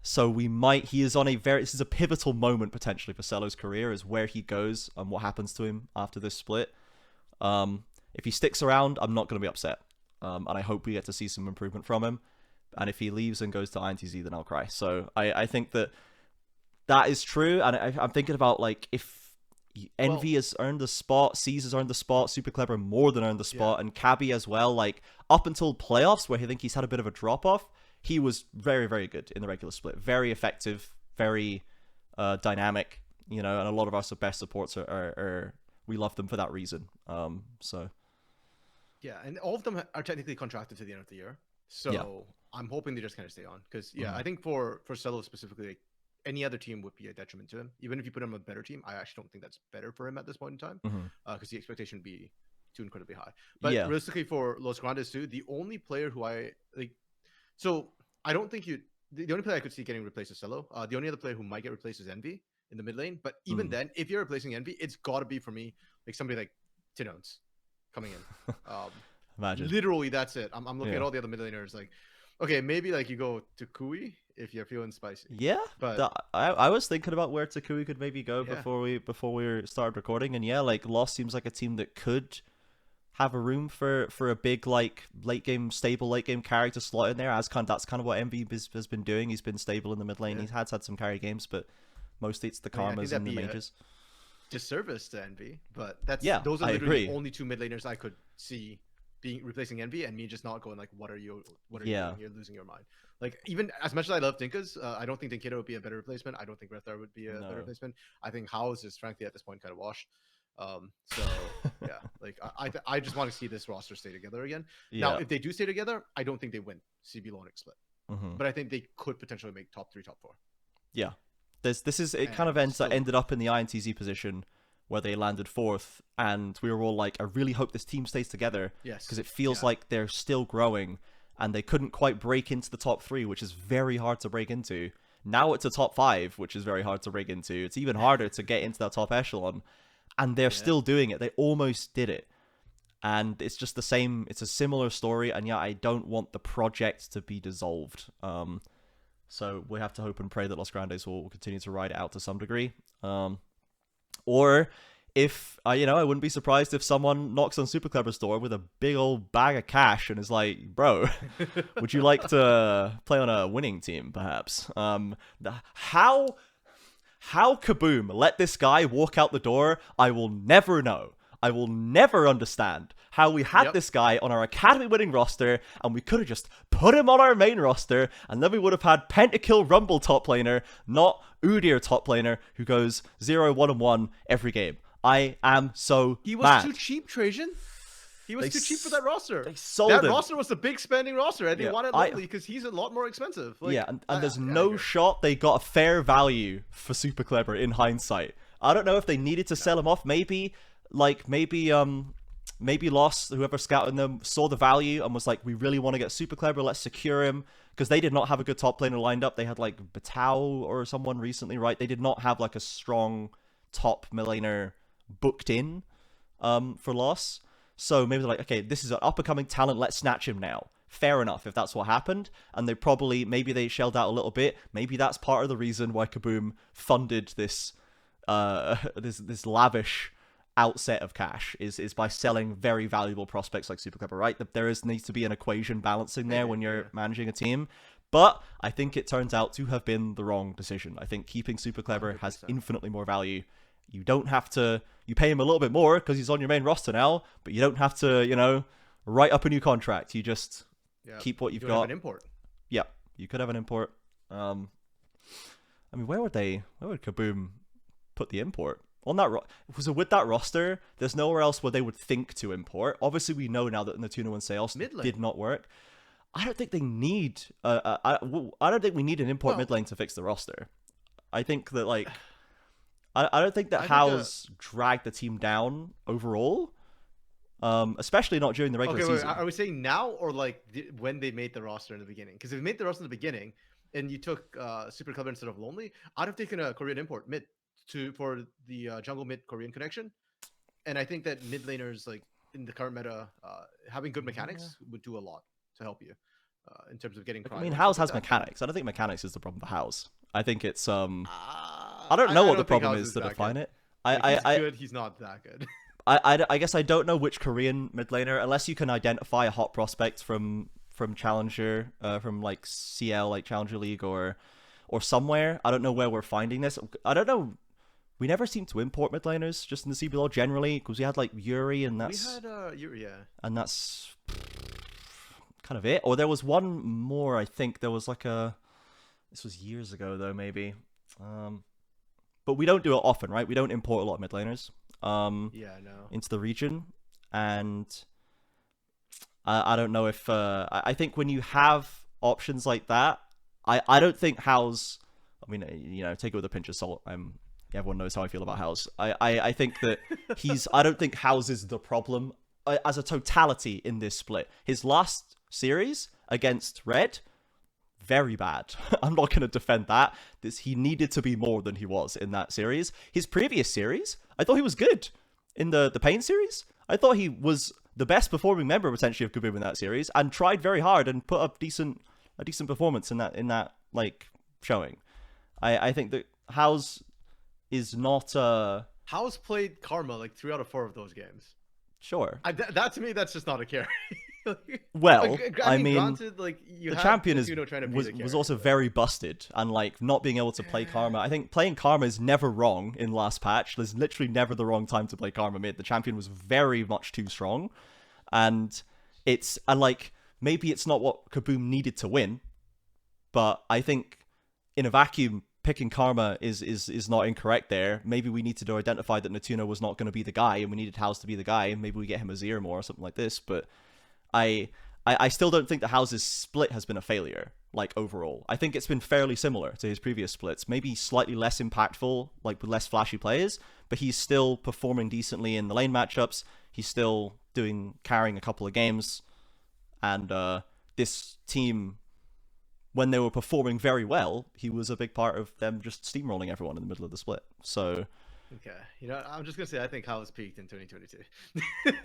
So this is a pivotal moment potentially for Cello's career, is where he goes and what happens to him after this split. If he sticks around, I'm not going to be upset. And I hope we get to see some improvement from him. And if he leaves and goes to INTZ, then I'll cry. So I think that is true. And I'm thinking about like if Envy has earned the spot, C's has earned the spot, Super Clever more than earned the spot, and Cabby as well. Like up until playoffs, where I think he's had a bit of a drop off, he was very, very good in the regular split. Very effective, very dynamic. And a lot of our best supports are we love them for that reason. Yeah, and all of them are technically contracted to the end of the year. So I'm hoping they just kind of stay on. Because, I think for Cello specifically, like, any other team would be a detriment to him. Even if you put him on a better team, I actually don't think that's better for him at this point in time. Because the expectation would be too incredibly high. But realistically, for Los Grandes too, the only player who I like... So I don't think the only player I could see getting replaced is Cello. The only other player who might get replaced is Envy in the mid lane. But even then, if you're replacing Envy, it's got to be, for me, like somebody like Tinones coming in. Imagine. Literally, that's it. I'm looking at all the other mid laners. Like, okay, maybe like you go to Kui if you're feeling spicy. Yeah, but I was thinking about where Takui could maybe go before we started recording, and like Lost seems like a team that could have a room for a big like stable late game character slot in there. That's kind of what Envy has been doing. He's been stable in the mid lane. He has had some carry games, but mostly it's the Karmas and the mages. Disservice to Envy, but those are I literally agree. the only two mid laners I could see being replacing Envy, and me just not going like, what are you doing? You're losing your mind. Like, even as much as I love Dinkas, I don't think Dinkito would be a better replacement. I don't think Rethar would be a better replacement. I think House is frankly at this point kind of washed. So yeah, like I just want to see this roster stay together again. Now, if they do stay together, I don't think they win CBLOL split, but I think they could potentially make top 3, top 4. Yeah, it kind of ended up in the INTZ position where they landed 4th, and we were all like, I really hope this team stays together. Yes, because it feels like they're still growing, and they couldn't quite break into the top 3, which is very hard to break into. Now it's a top 5, which is very hard to break into. It's even harder to get into that top echelon. And they're still doing it. They almost did it. And it's just the same. It's a similar story. And yeah, I don't want the project to be dissolved. So we have to hope and pray that Los Grandes will continue to ride it out to some degree. Or if, I wouldn't be surprised if someone knocks on Super Clever's door with a big old bag of cash and is like, bro, would you like to play on a winning team, perhaps? How Kaboom let this guy walk out the door, I will never know. I will never understand how we had this guy on our Academy winning roster, and we could have just put him on our main roster, and then we would have had Pentakill Rumble top laner, not Udyr top laner, who goes 0-1-1 every game. I am so He was mad. too cheap, Trajan. He was too cheap for that roster. They sold that him. roster was the big spending roster, and they wanted Lovely because he's a lot more expensive. Like, and there's no shot they got a fair value for Super Clever in hindsight. I don't know if they needed to sell him off. Maybe Lost, whoever scouted them, saw the value and was like, we really want to get Super Clever, let's secure him. Because they did not have a good top laner lined up. They had like Batao or someone recently, right? They did not have like a strong top laner booked in for Lost. So maybe they're like, okay, this is an up-and-coming talent, let's snatch him now. Fair enough, if that's what happened. And maybe they shelled out a little bit. Maybe that's part of the reason why Kaboom funded this this lavish outset of cash, is by selling very valuable prospects like Super Clever, right? There needs to be an equation balancing there when you're managing a team. But I think it turns out to have been the wrong decision. I think keeping Super Clever 100%. Has infinitely more value. You don't have to, you pay him a little bit more because he's on your main roster now, but you don't have to, write up a new contract. You just keep what you've got. Have an import. Yeah, you could have an import. I mean, where would Kaboom put the import? On that, so with that roster, there's nowhere else where they would think to import. Obviously, we know now that the Natuna and Sales did not work. I don't think they need, I don't think we need an import mid lane to fix the roster. I think that, like, I don't think that House dragged the team down overall, especially not during the regular season. Are we saying now or like when they made the roster in the beginning? Because if they made the roster in the beginning and you took Super Clever instead of Lonely, I'd have taken a Korean import mid for the jungle mid Korean connection. And I think that mid laners, like in the current meta, having good mechanics would do a lot to help you in terms of getting. I mean, House has mechanics. I don't think mechanics is the problem for House. I think it's I don't know what the problem is to define it. He's not that good. I guess I don't know which Korean mid laner, unless you can identify a hot prospect from Challenger, from like CL, like Challenger League or somewhere. I don't know where we're finding this. I don't know. We never seem to import mid laners just in the CBLOL generally, because we had like Yuri, and that's Yuri, and that's kind of it. Or there was one more. I think there was like this was years ago though, maybe. But we don't do it often, right? We don't import a lot of mid laners into the region. And I don't know if I think when you have options like that, I don't think House, I mean, take it with a pinch of salt. Everyone knows how I feel about House. I think that I don't think House is the problem as a totality in this split. His last series against Red, very bad. I'm not going to defend that. He needed to be more than he was in that series. His previous series, I thought he was good. In the Pain series, I thought he was the best performing member potentially of Kaboom in that series, and tried very hard and put up a decent performance in that like showing. I think that House is not House played Karma like 3 out of 4 of those games. Sure. That to me, that's just not a carry. Well, I mean, granted, like you the have champion trying to be the was carry, also but... very busted, and like not being able to play Karma. I think playing Karma is never wrong in last patch. There's literally never the wrong time to play Karma mid. The champion was very much too strong, and like maybe it's not what Kaboom needed to win, but I think in a vacuum picking Karma is not incorrect there. Maybe we need to identify that Natuno was not going to be the guy, and we needed House to be the guy, and maybe we get him a Zero more or something like this. But I still don't think the House's split has been a failure, like, overall. I think it's been fairly similar to his previous splits. Maybe slightly less impactful, like, with less flashy players, but he's still performing decently in the lane matchups. He's still carrying a couple of games. And this team, when they were performing very well, he was a big part of them just steamrolling everyone in the middle of the split. So... Okay, I'm just gonna say I think House peaked in 2022.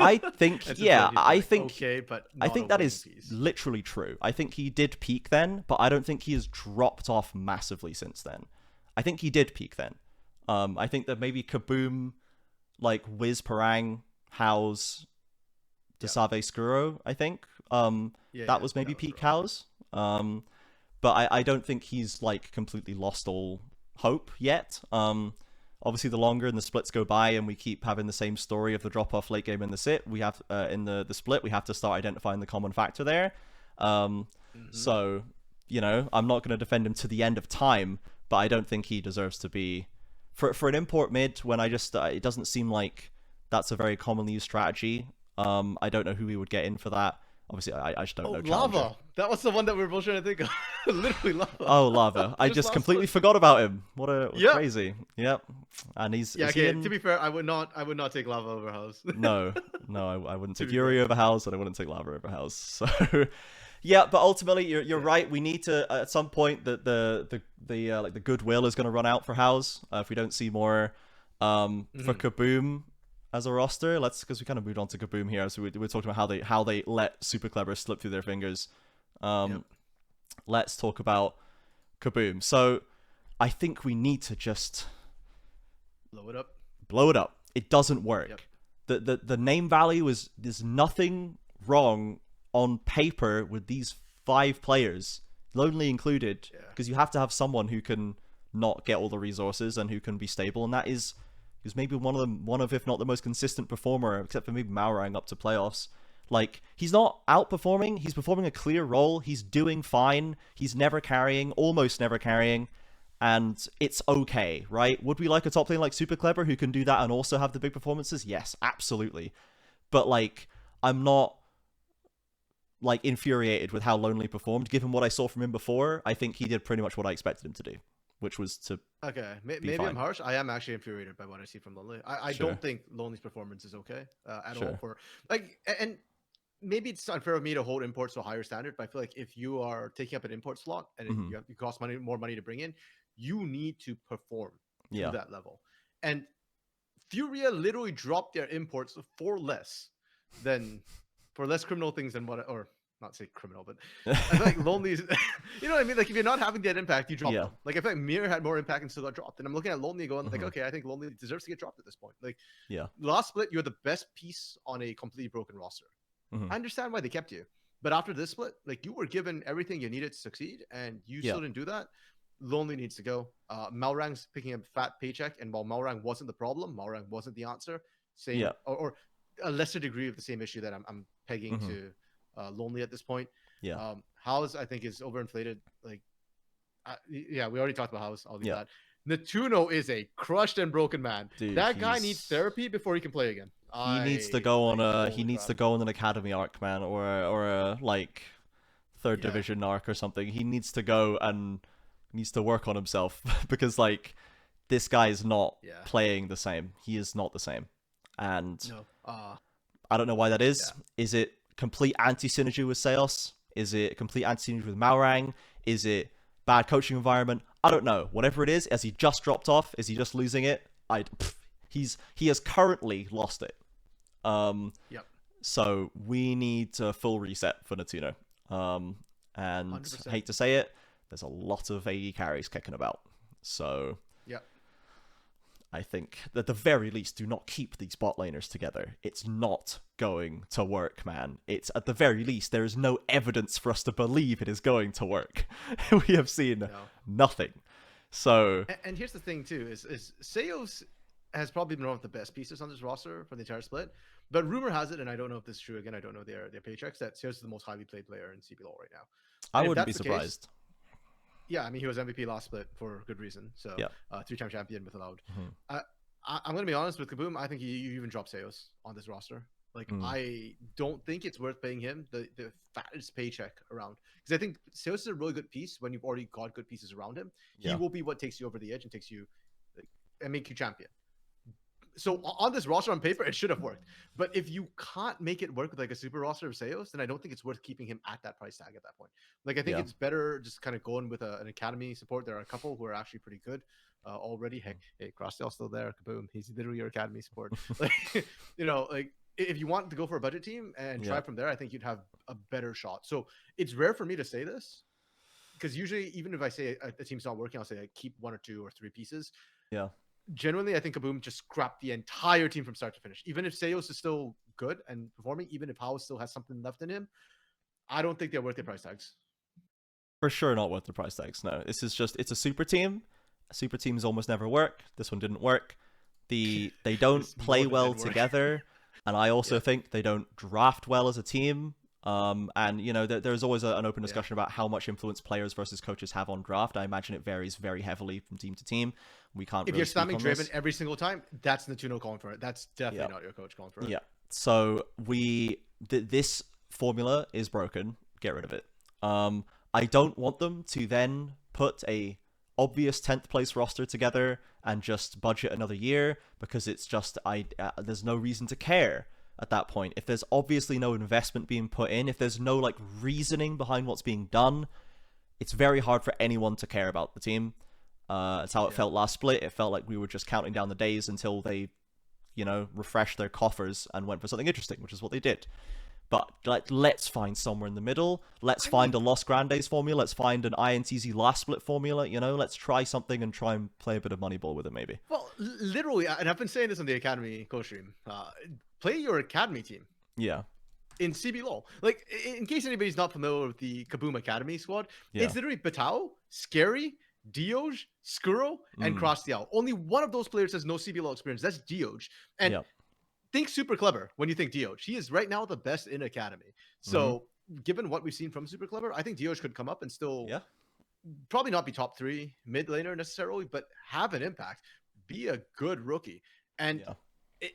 I think, I think, okay, but I think that is literally true. I think he did peak then, but I don't think he has dropped off massively since then. I think he did peak then. I think that maybe Kaboom, like Wiz Parang, House, Desave Skuro, I think. That was maybe peak House. But I don't think he's like completely lost all hope yet. Obviously, the longer and the splits go by, and we keep having the same story of the drop-off late game in the sit, we have in the split, we have to start identifying the common factor there. So, you know, I'm not going to defend him to the end of time, but I don't think he deserves to be for an import mid. When it doesn't seem like that's a very commonly used strategy. I don't know who we would get in for that. Obviously, I just don't know. Lava. That was the one that we were both trying to think of. Literally Lava. Oh, Lava. I just completely forgot about him. What crazy. Yep. And he's... Yeah, okay, to be fair, I would not take Lava over House. No, I wouldn't take Yuri over House, and I wouldn't take Lava over House. So, yeah, but ultimately, you're right. We need to, at some point, the goodwill is going to run out for House if we don't see more for Kaboom as a roster. Because we kind of moved on to Kaboom here, so we're talking about how they let Super Clever slip through their fingers. Let's talk about Kaboom. So I think we need to just blow it up. It doesn't work. The name value there's nothing wrong on paper with these 5 players, Lonely included, because you have to have someone who can not get all the resources and who can be stable, and that is maybe one of if not the most consistent performer, except for maybe Maurang up to playoffs. Like, he's not outperforming, he's performing a clear role, he's doing fine, he's never carrying, almost never carrying, and it's okay, right? Would we like a top lane like Super Clever who can do that and also have the big performances? Yes, absolutely. But, like, I'm not, like, infuriated with how Lonely performed. Given what I saw from him before, I think he did pretty much what I expected him to do, which was to maybe I'm harsh. I am actually infuriated by what I see from Lonely. I don't think Lonely's performance is okay at all. For like, and maybe it's unfair of me to hold imports to a higher standard, but I feel like if you are taking up an import slot and you cost more money to bring in, you need to perform to that level. And Furia literally dropped their imports for less criminal things than what, or not say criminal, but I feel like Lonely's, you know what I mean? Like, if you're not having that impact, you drop them. Like, I feel like Mir had more impact and still got dropped. And I'm looking at Lonely going, like, okay, I think Lonely deserves to get dropped at this point. Like, last split, you're the best piece on a completely broken roster. I understand why they kept you. But after this split, like, you were given everything you needed to succeed, and you still didn't do that. Lonely needs to go. Maurang's picking a fat paycheck, and while Maurang wasn't the problem, Maurang wasn't the answer. Or a lesser degree of the same issue that I'm pegging to Lonely at this point. House, I think, is overinflated. Like, we already talked about House. I'll leave that. Natuno is a crushed and broken man. Dude, that guy needs therapy before he can play again. He needs to go on an academy arc, man, or a like third division arc or something. He needs to go and needs to work on himself because, like, this guy is not playing the same. He is not the same, and I don't know why that is. Is it complete anti-synergy with Seos? Is it complete anti-synergy with Maurang? Is it bad coaching environment? I don't know. Whatever it is, has he just dropped off? Is he just losing it? He has currently lost it. So we need a full reset for Natuno. And 100%. Hate to say it, there's a lot of AD carries kicking about. So I think at the very least, do not keep these bot laners together. It's not going to work, man. It's at the very least, there is no evidence for us to believe it is going to work. We have seen nothing. So, and here's the thing too: is Seos has probably been one of the best pieces on this roster for the entire split. But rumor has it, and I don't know if this is true. Again, I don't know their paychecks. That Seos is the most highly played player in CBLOL right now. I wouldn't be surprised. Yeah, I mean, he was MVP last split for good reason. So, 3-time champion with Allowed. I'm going to be honest with Kaboom. I think you even drop Seos on this roster. Like, I don't think it's worth paying him the fattest paycheck around. Because I think Seos is a really good piece when you've already got good pieces around him. He will be what takes you over the edge and takes you and make you champion. So on this roster on paper, it should have worked. But if you can't make it work with like a super roster of Seos, then I don't think it's worth keeping him at that price tag at that point. Like I think it's better just kind of going with an academy support. There are a couple who are actually pretty good already. Hey, Crossdale's still there. Kaboom. He's literally your academy support. Like, like if you want to go for a budget team and try from there, I think you'd have a better shot. So it's rare for me to say this because usually even if I say a team's not working, I'll say I keep 1 or 2 or 3 pieces. Yeah. Genuinely, I think Kaboom just scrapped the entire team from start to finish. Even if Seos is still good and performing, even if Hao still has something left in him, I don't think they're worth their price tags. For sure not worth the price tags, no. This is just, it's a super team. Super teams almost never work. This one didn't work. They don't play well together. And I also think they don't draft well as a team. And, there's always an open discussion about how much influence players versus coaches have on draft. I imagine it varies very heavily from team to team. We can't If really you're spamming Draven this every single time, that's Natuno calling for it. That's definitely not your coach calling for it. Yeah. So this formula is broken. Get rid of it. I don't want them to then put a obvious 10th place roster together and just budget another year because it's just there's no reason to care at that point. If there's obviously no investment being put in, if there's no like reasoning behind what's being done, it's very hard for anyone to care about the team. It's how it felt last split. It felt like we were just counting down the days until they, refreshed their coffers and went for something interesting, which is what they did. But let's find somewhere in the middle. Let's find a Los Grandes formula. Let's find an INTZ last split formula. Let's try something and try and play a bit of Moneyball with it, maybe. Well, literally, and I've been saying this on the Academy co-stream. Play your Academy team. Yeah. In CBLOL. Like, in case anybody's not familiar with the Kaboom Academy squad, it's literally Batao, Scary, Dioj, Skuro, and Crossdale. Only one of those players has no CBLOL experience. That's Dioj. And think super clever when you think Dioj. He is right now the best in Academy. So given what we've seen from super clever, I think Dioj could come up and still probably not be top 3 mid laner necessarily, but have an impact. Be a good rookie. And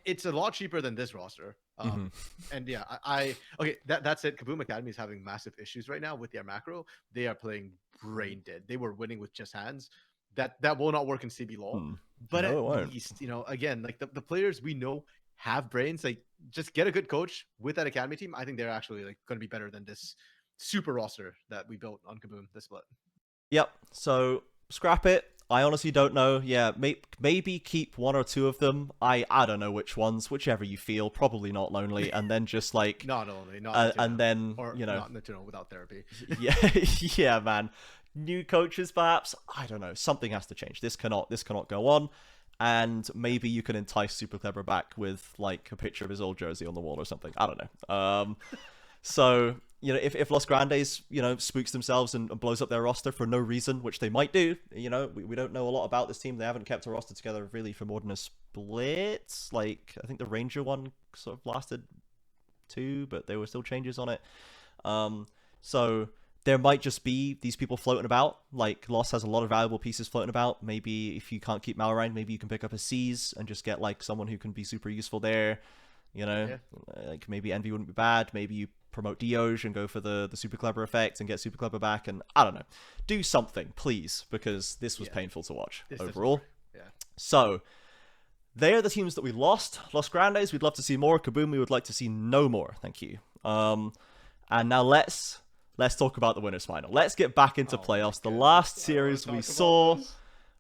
it's a lot cheaper than this roster. And that's it. Kaboom Academy is having massive issues right now with their macro. They are playing brain dead. They were winning with just hands. That will not work in CBLOL. But at least, again, like the players we know have brains. Like, just get a good coach with that Academy team. I think they're actually like going to be better than this super roster that we built on Kaboom this split. Yep. So scrap it. I honestly don't know. Yeah, maybe keep 1 or 2 of them. I don't know which ones, whichever you feel. Probably not Lonely, and then just like not Lonely, not and then or not Natuno without therapy. yeah, man. New coaches, perhaps. I don't know. Something has to change. This cannot go on. And maybe you can entice Super Clever back with like a picture of his old jersey on the wall or something. I don't know. So if Los Grandes spooks themselves and blows up their roster for no reason, which they might do, we don't know a lot about this team. They haven't kept a roster together really for more than a split. Like I think the Ranger one sort of lasted 2, but there were still changes on it. So there might just be these people floating about. Like Lost has a lot of valuable pieces floating about. Maybe if you can't keep Malrine, maybe you can pick up a C's and just get like someone who can be super useful there. Like maybe Envy wouldn't be bad. Maybe you promote Dioj and go for the super clever effect and get super clever back. And I don't know, do something please, because this was painful to watch overall. So they are the teams that we lost. Los Grandes, we'd love to see more. Kaboom, we would like to see no more. Thank you. And now let's talk about the winners final. Let's get back into playoffs. The last series we saw,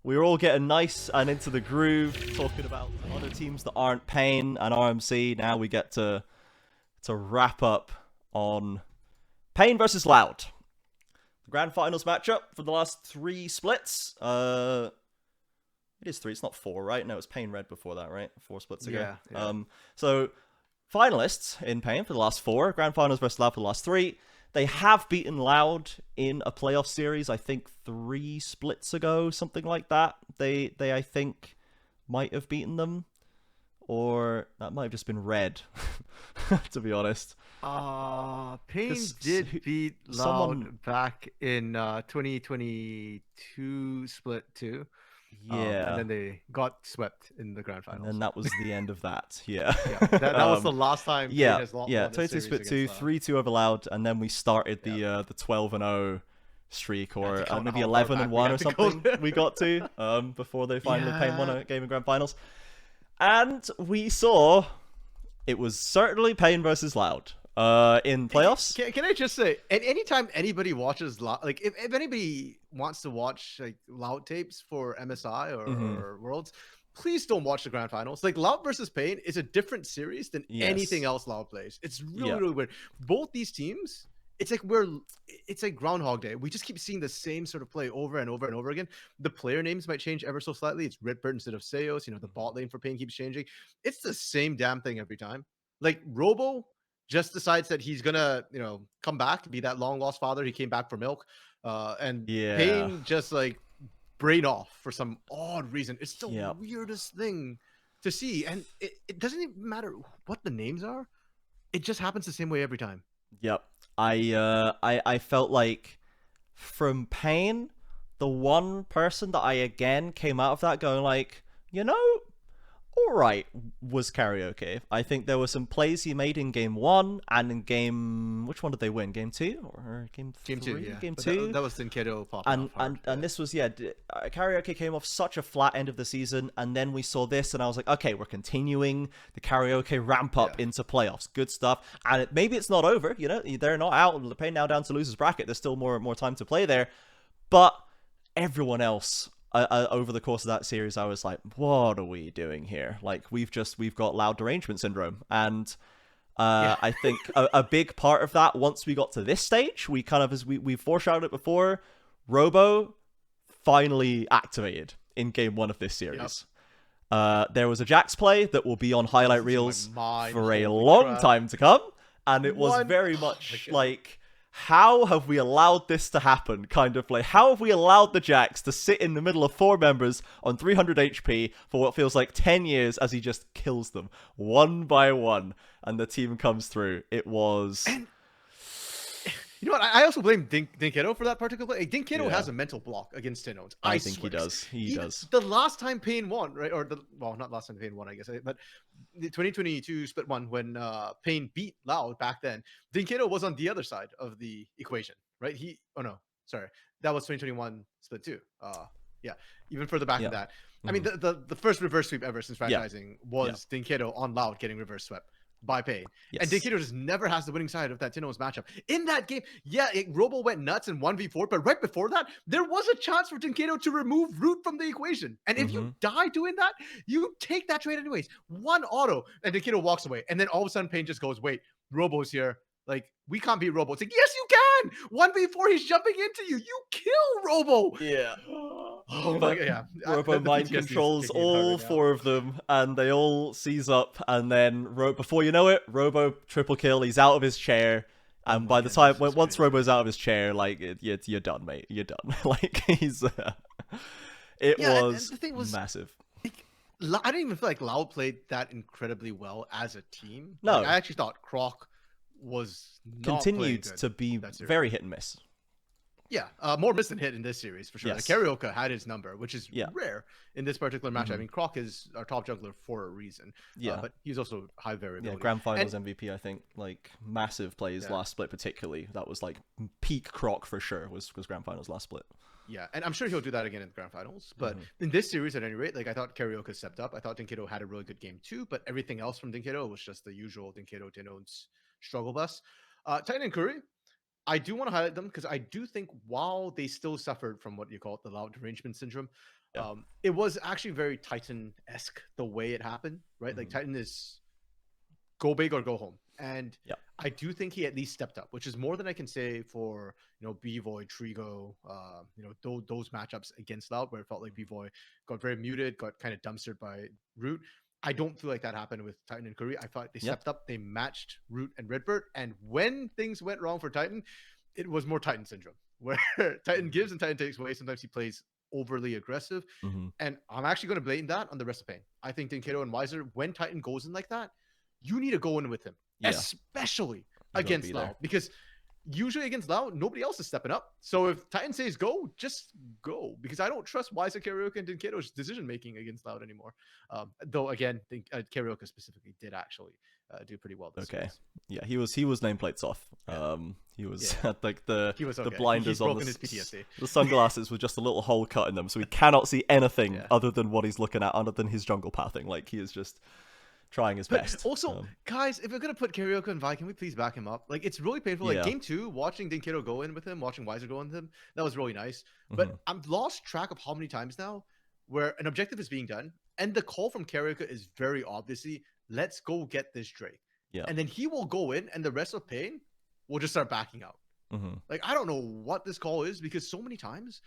we were all getting nice and into the groove, talking about other teams that aren't Pain and RMC. Now we get to wrap up on Pain versus Loud. The grand finals matchup for the last 3 splits. It is 3. It's not 4, right? No, it was Pain Red before that, right? 4 splits ago. Yeah. So finalists in Pain for the last 4, Grand Finals versus Loud for the last 3. They have beaten Loud in a playoff series, I think 3 splits ago, something like that. They I think might have beaten them, or that might have just been Red, to be honest. Pain 'Cause did beat Loud someone- back in 2022 split 2. Yeah, And then they got swept in the grand and finals. then that was the end of that. Yeah. Yeah, that was the last time Pain Yeah, has won yeah. a 22 series split against 2, Loud. 3-2 over Loud, and then we started the 12-0 streak, I or think how maybe far 11-1 back we or have to go something. there. We got to before they finally Pain won Yeah. a game in grand finals, and we saw it was certainly Pain versus Loud in playoffs. Can I just say, anytime anybody watches Loud, like if anybody wants to watch like Loud tapes for MSI or Worlds, please don't watch the grand finals. Like Loud versus Pain is a different series than anything Yes. else Loud plays. It's really, Yeah. really weird. Both these teams, it's like Groundhog Day. We just keep seeing the same sort of play over and over and over again. The player names might change ever so slightly. It's Ritbert instead of Seos. The bot lane for Pain keeps changing. It's the same damn thing every time. Like Robo just decides that he's gonna, come back, be that long lost father. He came back for milk. And Yeah. Pain just like brain off for some odd reason. It's the Yep. weirdest thing to see. And it doesn't even matter what the names are. It just happens the same way every time. Yep. I felt like from Pain, the one person that I again came out of that going like, all right, was Karaoke. I think there were some plays he made in game 1 and in game, which one did they win? Game 2 or game 3? Game 2, yeah. Game But 2. that was Dinkedo popping and off hard, and this was Karaoke came off such a flat end of the season, and then we saw this, and I was like, okay, we're continuing the Karaoke ramp up into playoffs. Good stuff. And maybe it's not over. They're not out. The Pain now down to losers bracket. There's still more time to play there, but everyone else. Over the course of that series, I was like, what are we doing here? Like, we've got Loud derangement syndrome. And I think a big part of that, once we got to this stage, we kind of, as we foreshadowed it before, Robo finally activated in game 1 of this series. There was a Jax play that will be on highlight reels for a long time to come. And it was very much like, how have we allowed this to happen? Kind of like, how have we allowed the Jax to sit in the middle of 4 members on 300 HP for what feels like 10 years as he just kills them one by one, and the team comes through? It was... And you know what? I also blame Dinkedo for that particular play. Dinkedo has a mental block against Tinones. I think he does. He does. The last time Pain won, right? Not last time Pain won, I guess, but the 2022 split 1 when Pain beat Loud back then. Dinkedo was on the other side of the equation, right? That was 2021 split 2. Yeah, even further back than that. I mean, the first reverse sweep ever since franchising was Dinkedo on Loud getting reverse swept by Pain. And Dinkedo just never has the winning side of that Tino's matchup. In that game, Robo went nuts in 1v4, but right before that, there was a chance for Dinkedo to remove Root from the equation. And if you die doing that, you take that trade anyways. One auto, and Dinkedo walks away. And then all of a sudden, Pain just goes, wait, Robo's here. Like, we can't beat Robo. It's like, yes, you can! 1v4, he's jumping into you. You kill Robo! Yeah. Oh my god, yeah. Robo mind controls all 4 of them, and they all seize up, and then before you know it, Robo triple kill, he's out of his chair, and by the time, once Robo's out of his chair, like, you're done, mate. You're done. Like, he's... it was the thing was massive. I didn't even feel like Loud played that incredibly well as a team. No. Like, I actually thought Croc was continued to be very hit and miss. Yeah, more miss than hit in this series for sure. Yes. Like, Karaoke had his number, which is rare in this particular match. I mean, Croc is our top jungler for a reason. But he's also high variability. Yeah, Grand Finals MVP, I think. Like, massive plays last split particularly. That was like peak Croc for sure, was Grand Finals last split. Yeah, and I'm sure he'll do that again in the Grand Finals. But in this series, at any rate, like, I thought Karaoke stepped up. I thought Dinkedo had a really good game too, but everything else from Dinkedo was just the usual Dinkedo Tino's struggle bus. Titan and Curry, I do want to highlight them because I do think while they still suffered from what you call the Loud derangement syndrome, it was actually very Titan-esque the way it happened, right? Like, Titan is go big or go home. And I do think he at least stepped up, which is more than I can say for Bvoy, Trigo, those matchups against Loud, where it felt like Bvoy got very muted, got kind of dumpstered by Root. I don't feel like that happened with Titan and Curry. I thought they stepped up, they matched Root and Redbird, and when things went wrong for Titan, it was more Titan syndrome, where Titan gives and Titan takes away. Sometimes he plays overly aggressive, and I'm actually going to blame that on the rest of Pain. I think Dinkato and Weiser, when Titan goes in like that, you need to go in with him. Especially against Lau, because usually against Lau, nobody else is stepping up. So if Titan says go, just go, because I don't trust Weiser, Karaoke, and Dinkato's decision making against Loud anymore. Though again, I think Karaoke specifically did actually do pretty well this series. Yeah, he was nameplates off. He was like the blinders on the sunglasses with just a little hole cut in them, so he cannot see anything other than what he's looking at, other than his jungle pathing. Like, he is just trying his best. Also, guys, if we're gonna put Karaoke and Vi, can we please back him up? Like, it's really painful. Like game 2, watching Dinkato go in with him, watching Weiser go in with him, that was really nice. But I've lost track of how many times now where an objective is being done, and the call from Karaoke is very obviously, let's go get this Drake. And then he will go in, and the rest of Pain will just start backing out. Like, I don't know what this call is, because so many times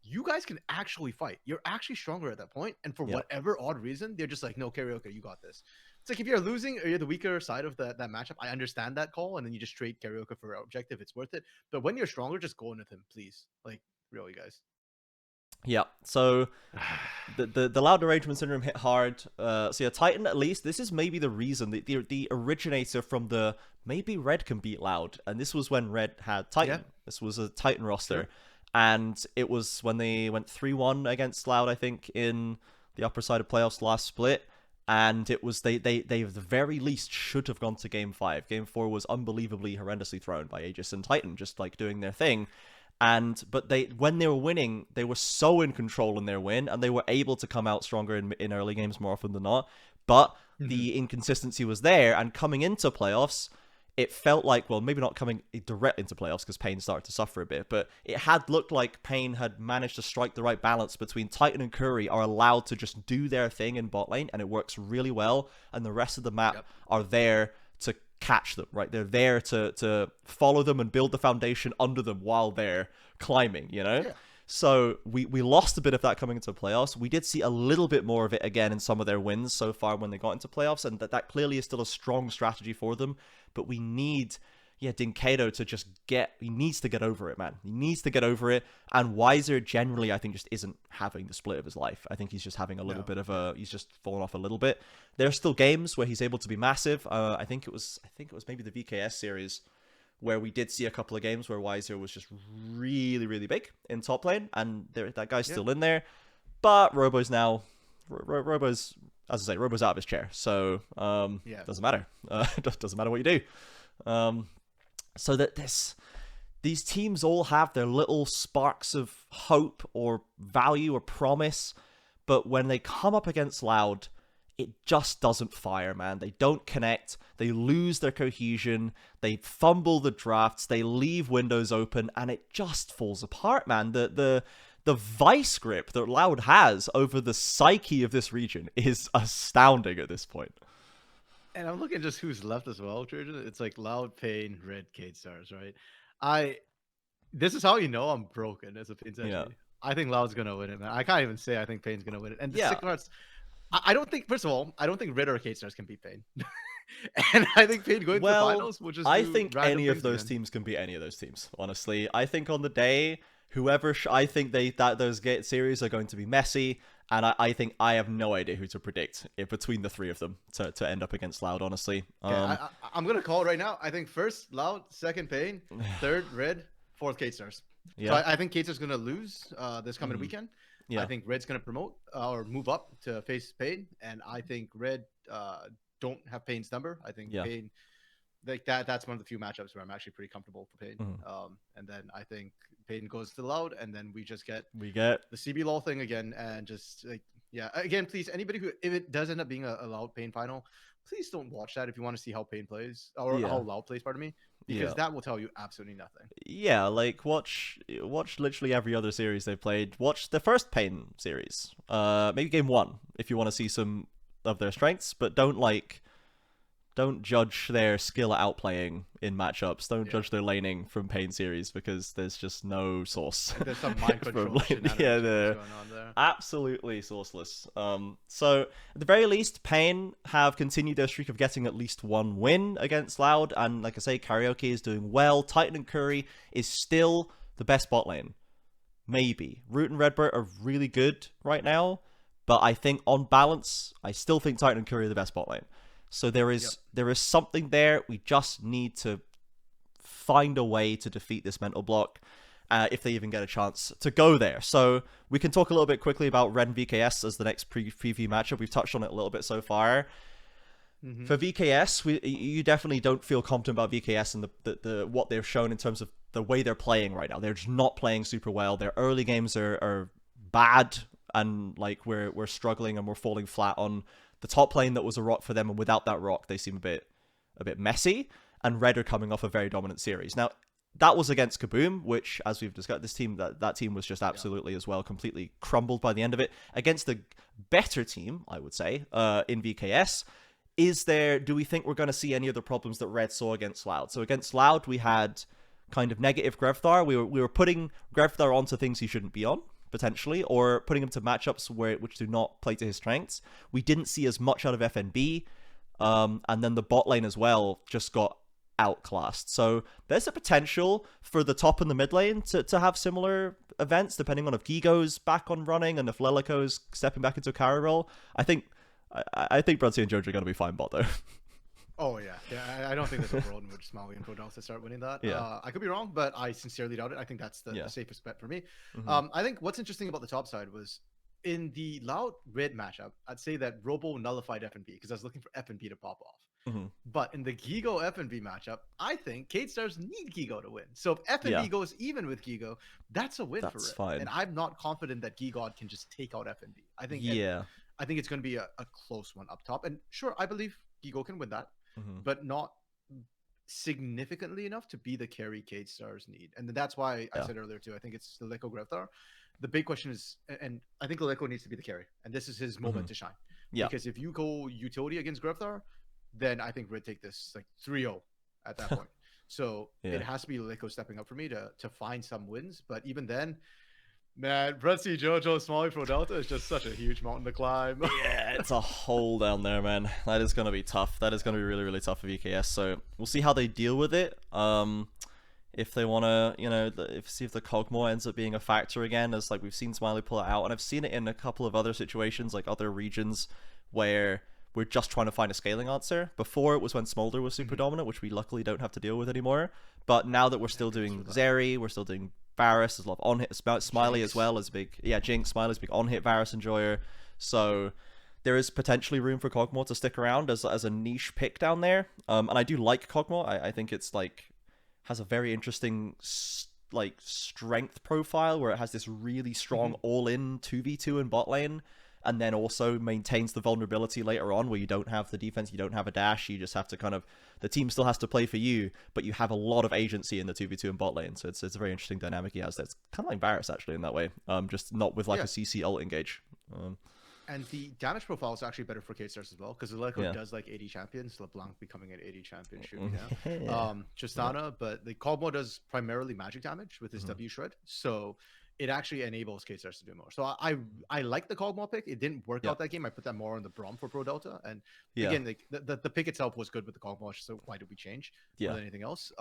you guys can actually fight. You're actually stronger at that point. And for whatever odd reason, they're just like, no, Karaoke, you got this. It's like, if you're losing or you're the weaker side of that matchup, I understand that call. And then you just trade Karaoke for objective. It's worth it. But when you're stronger, just go in with him, please. Like, really, guys. Yeah, so the Loud derangement syndrome hit hard. So yeah, Titan, at least, this is maybe the reason, the originator from the maybe Red can beat Loud. And this was when Red had Titan. This was a Titan roster. And it was when they went 3-1 against Loud, I think, in the upper side of playoffs last split. And it was they at the very least should have gone to Game 5. Game 4 was unbelievably horrendously thrown by Aegis and Titan, just like doing their thing. But when they were winning, they were so in control in their win, and they were able to come out stronger in early games more often than not. But the inconsistency was there, and coming into playoffs, it felt like, well, maybe not coming directly into playoffs because Pain started to suffer a bit, but it had looked like Pain had managed to strike the right balance between Titan and Curry are allowed to just do their thing in bot lane, and it works really well, and the rest of the map are there to catch them, right? They're there to follow them and build the foundation under them while they're climbing, you know? So we lost a bit of that coming into playoffs. We did see a little bit more of it again in some of their wins so far when they got into playoffs, and that clearly is still a strong strategy for them. But we need, Dinkato to just he needs to get over it, man. He needs to get over it. And Weiser generally, I think, just isn't having the split of his life. I think he's just having a little bit of he's just fallen off a little bit. There are still games where he's able to be massive. I think it was maybe the VKS series where we did see a couple of games where Weiser was just really, really big in top lane, and that guy's still in there. But Robo's now, Robo's, as I say, Robo's out of his chair, so doesn't matter. Doesn't matter what you do. So that these teams all have their little sparks of hope or value or promise, but when they come up against Loud, it just doesn't fire, man. They don't connect. They lose their cohesion. They fumble the drafts. They leave windows open, and it just falls apart, man. The vice grip that Loud has over the psyche of this region is astounding at this point. And I'm looking at just who's left as well, Trojan. It's like Loud, Pain, Red, Kate Stars, right? This is how you know I'm broken as a Pain session. I think Loud's gonna win it, man. I can't even say I think Pain's gonna win it. And the sick parts, I don't think, first of all, I don't think Red or Kate Stars can beat Pain. And I think Pain going to the finals will just I think any of those teams can beat any of those teams, honestly. I think on the day, whoever I think those series are going to be messy, and I think I have no idea who to predict between the three of them to end up against Loud, honestly. I'm gonna call it right now. I think first Loud, second Pain, third Red, fourth Kate Stars. So I think Kate Stars gonna lose this coming weekend. I think Red's gonna promote or move up to face Pain, and I think Red don't have Pain's number. I think Pain, like that's one of the few matchups where I'm actually pretty comfortable for Pain. And then I think Pain goes to Loud, and then we get the CBLOL thing again, and just like again, please, anybody who, if it does end up being a Loud Pain final, please don't watch that if you want to see how Pain plays or how Loud plays, pardon me, because that will tell you absolutely nothing. Yeah, like watch literally every other series they've played. Watch the first Pain series, maybe game 1 if you want to see some of their strengths, but don't don't judge their skill at outplaying in matchups. Don't judge their laning from Pain series because there's just no source. There's some mind control shenanigans going on there. Absolutely sourceless. So at the very least, Pain have continued their streak of getting at least one win against Loud, and like I say, Karaoke is doing well. Titan and Curry is still the best bot lane. Maybe. Root and Redbird are really good right now, but I think on balance, I still think Titan and Curry are the best bot lane. So there is something there. We just need to find a way to defeat this mental block if they even get a chance to go there. So we can talk a little bit quickly about Red and VKS as the next preview matchup. We've touched on it a little bit so far. For VKS, you definitely don't feel confident about VKS and the what they've shown in terms of the way they're playing right now. They're just not playing super well. Their early games are bad, and like we're struggling and we're falling flat on the top lane that was a rock for them, and without that rock, they seem a bit messy. And Red are coming off a very dominant series. Now, that was against Kaboom, which, as we've discussed, this team that team was just absolutely as well completely crumbled by the end of it. Against the better team, I would say, in VKS, do we think we're going to see any of the problems that Red saw against Loud? So against Loud, we had kind of negative Grevthar. We were putting Grevthar onto things he shouldn't be on, potentially, or putting him to matchups which do not play to his strengths. We didn't see as much out of FNB, and then the bot lane as well just got outclassed. So there's a potential for the top and the mid lane to have similar events, depending on if Gigo's back on running and if Lelico's stepping back into a carry role. I think Brunsy and Jojo are going to be fine bot, though. Oh, yeah. I don't think there's a world in which Smiley and Prodalta start winning that. I could be wrong, but I sincerely doubt it. I think that's the safest bet for me. I think what's interesting about the top side was in the Loud Red matchup, I'd say that Robo nullified FNB because I was looking for FNB to pop off. But in the Gigo FNB matchup, I think Cade Stars need Gigo to win. So if FNB goes even with Gigo, that's a win for Red. Fine. And I'm not confident that Gigod can just take out FNB. I think it's going to be a close one up top. And sure, I believe Gigo can win that, but not significantly enough to be the carry Cade Stars need. And that's why I said earlier too, I think it's Leleco Grevthar. The big question is, and I think Leleco needs to be the carry, and this is his moment to shine. Because if you go utility against Grevthar, then I think Red take this like 3-0 at that point. So it has to be Leleco stepping up for me to find some wins. But even then, man, Brunsy, Jojo, Smalley, Prodalta is just such a huge mountain to climb. It's a hole down there, man. That is going to be tough. That is going to be really, really tough for VKS. So we'll see how they deal with it. If they want to, see if the Cogmore ends up being a factor again, as like we've seen Smiley pull it out. And I've seen it in a couple of other situations, like other regions where we're just trying to find a scaling answer. Before, it was when Smolder was super dominant, which we luckily don't have to deal with anymore. But now that we're still doing Zeri, we're still doing Varus, there's a lot of on-hit. Smiley as well as big. Jinx, Smiley's big on-hit Varus enjoyer. So there is potentially room for Cogmore to stick around as a niche pick down there. And I do like Cogmore. I think it's like has a very interesting strength profile where it has this really strong all-in 2v2 in bot lane, and then also maintains the vulnerability later on where you don't have the defense, you don't have a dash, you just have to the team still has to play for you, but you have a lot of agency in the 2v2 in bot lane. So it's a very interesting dynamic he has. That's kind of like Varus actually in that way, just not with a CC ult engage. And the damage profile is actually better for Cade Stars as well, because Leleco does like 80 champions, LeBlanc becoming an 80 champion shooting now. Tristana, but the Cogmore does primarily magic damage with his W shred, so it actually enables Cade Stars to do more. So I like the Cogmore pick. It didn't work out that game. I put that more on the Braum for Pro Delta. And again, the pick itself was good with the Cogmore, so why did we change more than anything else?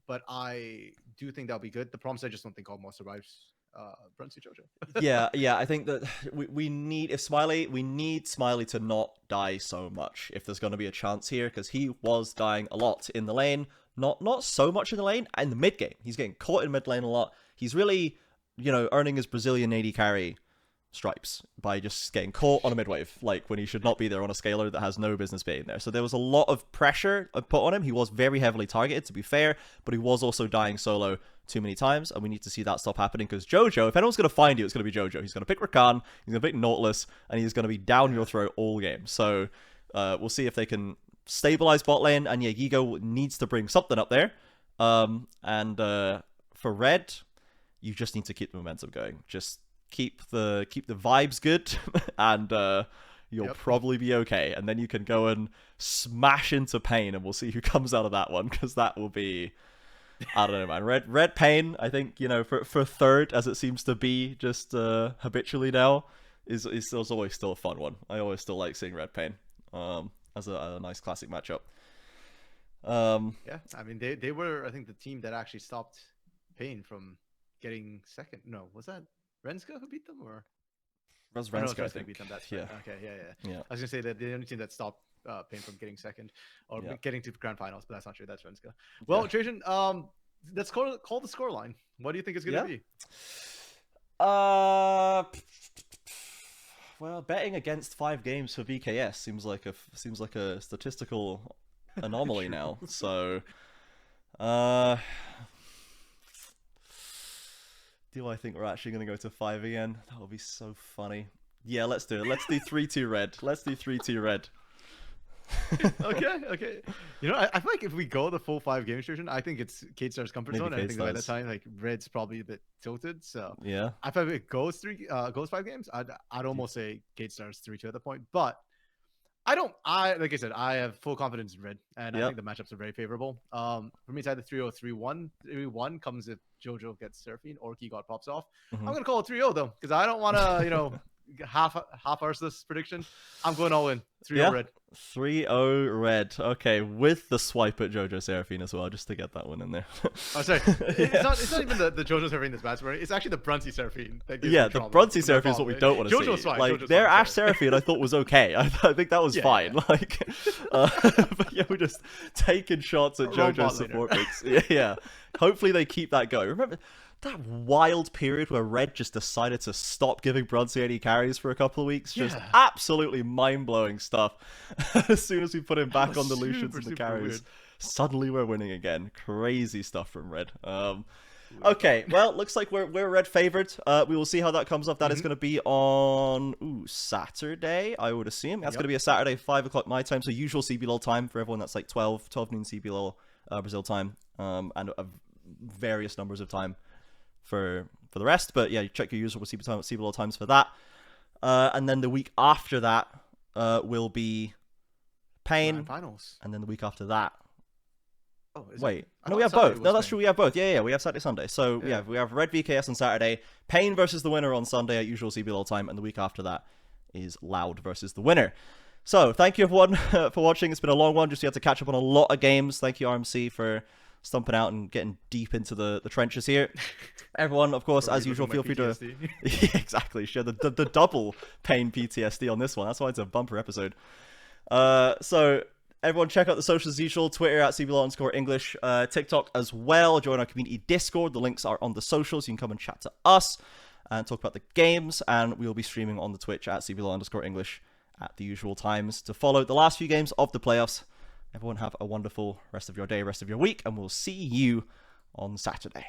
But I do think that'll be good. The problem is I just don't think Cogmore survives Brunsy Jojo. I think that we need Smiley to not die so much if there's going to be a chance here, because he was dying a lot in the lane. Not so much in the lane, in the mid game. He's getting caught in mid lane a lot. He's really earning his Brazilian AD carry stripes by just getting caught on a mid wave, like when he should not be there on a scaler that has no business being there. So there was a lot of pressure put on him. He was very heavily targeted, to be fair, but he was also dying solo too many times, and we need to see that stop happening, because Jojo, if anyone's going to find you, it's going to be Jojo. He's going to pick Rakan, he's going to pick Nautilus, and he's going to be down your throat all game. So we'll see if they can stabilize bot lane, and Gigo needs to bring something up there. And for Red, you just need to keep the momentum going. Just keep the vibes good, and you'll probably be okay. And then you can go and smash into Pain, and we'll see who comes out of that one, because that will be, I don't know, man. Red Pain, I think, you know, for third, as it seems to be just habitually now, is always still a fun one. I always still like seeing Red Pain as a nice classic matchup. Yeah, I mean, they were, I think, the team that actually stopped Pain from getting second. No, was that Renska who beat them, or? Was Oh, no, Renska, I think. beat them. That's Yeah. right. Okay, yeah. Yeah. I was gonna say that the only team that stopped Pain from getting second or getting to the grand finals, but that's not true. That's Renska. Well, Trajan, let's call the scoreline. What do you think it's gonna be? Well, betting against 5 games for VKS seems like a statistical anomaly now. So, do I think we're actually going to go to 5 again? That would be so funny. Yeah, let's do it. Let's do 3-2 red. Let's do 3-2 red. Okay. You know, I feel like if we go the full 5 game version, I think it's K-Star's comfort zone. I think by that time, like, Red's probably a bit tilted. So yeah, if it goes 5 games, I'd almost say K-Star's 3-2 at the point. But like I said, I have full confidence in Red, and I think the matchups are very favorable. For me, it's either 3-0, 3-1. 3-1 comes if Jojo gets Seraphine or Keyguard pops off. I'm gonna call it 3-0 though, because I don't want to, you know, half-arse this prediction. I'm going all in. 3-0 Red. 3-0 red. Okay, with the swipe at Jojo Seraphine as well, just to get that one in there. Oh, sorry. It's not even the Jojo Seraphine that's bad. It's actually the Brunty Seraphine. That gives the Brunty Seraphine is what we don't want to see. Swipe, like, their Ash Seraphine I thought was okay. I think that was fine. Yeah. Like, but yeah, we're just taking shots at Jojo's support picks. Yeah. Hopefully they keep that going. Remember that wild period where Red just decided to stop giving Brunty any carries for a couple of weeks? Just absolutely mind-blowing stuff. As soon as we put him back on the Lucians and the carries, suddenly we're winning again. Crazy stuff from Red. Okay, well, looks like we're Red favored. We will see how that comes off. That is going to be on Saturday, I would assume. That's going to be a Saturday, 5 o'clock my time, so usual CBLOL time for everyone. That's like 12 noon CBLOL Brazil time, and various numbers of time for the rest. But yeah, you check your usual CBLOL times for that. And then the week after that will be Pain finals, and then the week after that. Oh, wait, no, we have both. No, that's true. We have both. Yeah, we have Saturday, Sunday. So yeah, we have Red VKS on Saturday, Pain versus the winner on Sunday at usual CBLOL time, and the week after that is Loud versus the winner. So thank you everyone for watching. It's been a long one. Just you had to catch up on a lot of games. Thank you RMC for stumping out and getting deep into the trenches here. Everyone, of course, as usual, feel free to exactly share the double Pain PTSD on this one. That's why it's a bumper episode. So everyone check out the socials as usual. Twitter at CBLOL_English, TikTok as well. Join our community Discord. The links are on the socials. You can come and chat to us and talk about the games. And we will be streaming on the Twitch at CBLOL_English at the usual times to follow the last few games of the playoffs. Everyone have a wonderful rest of your day, rest of your week, and we'll see you on Saturday.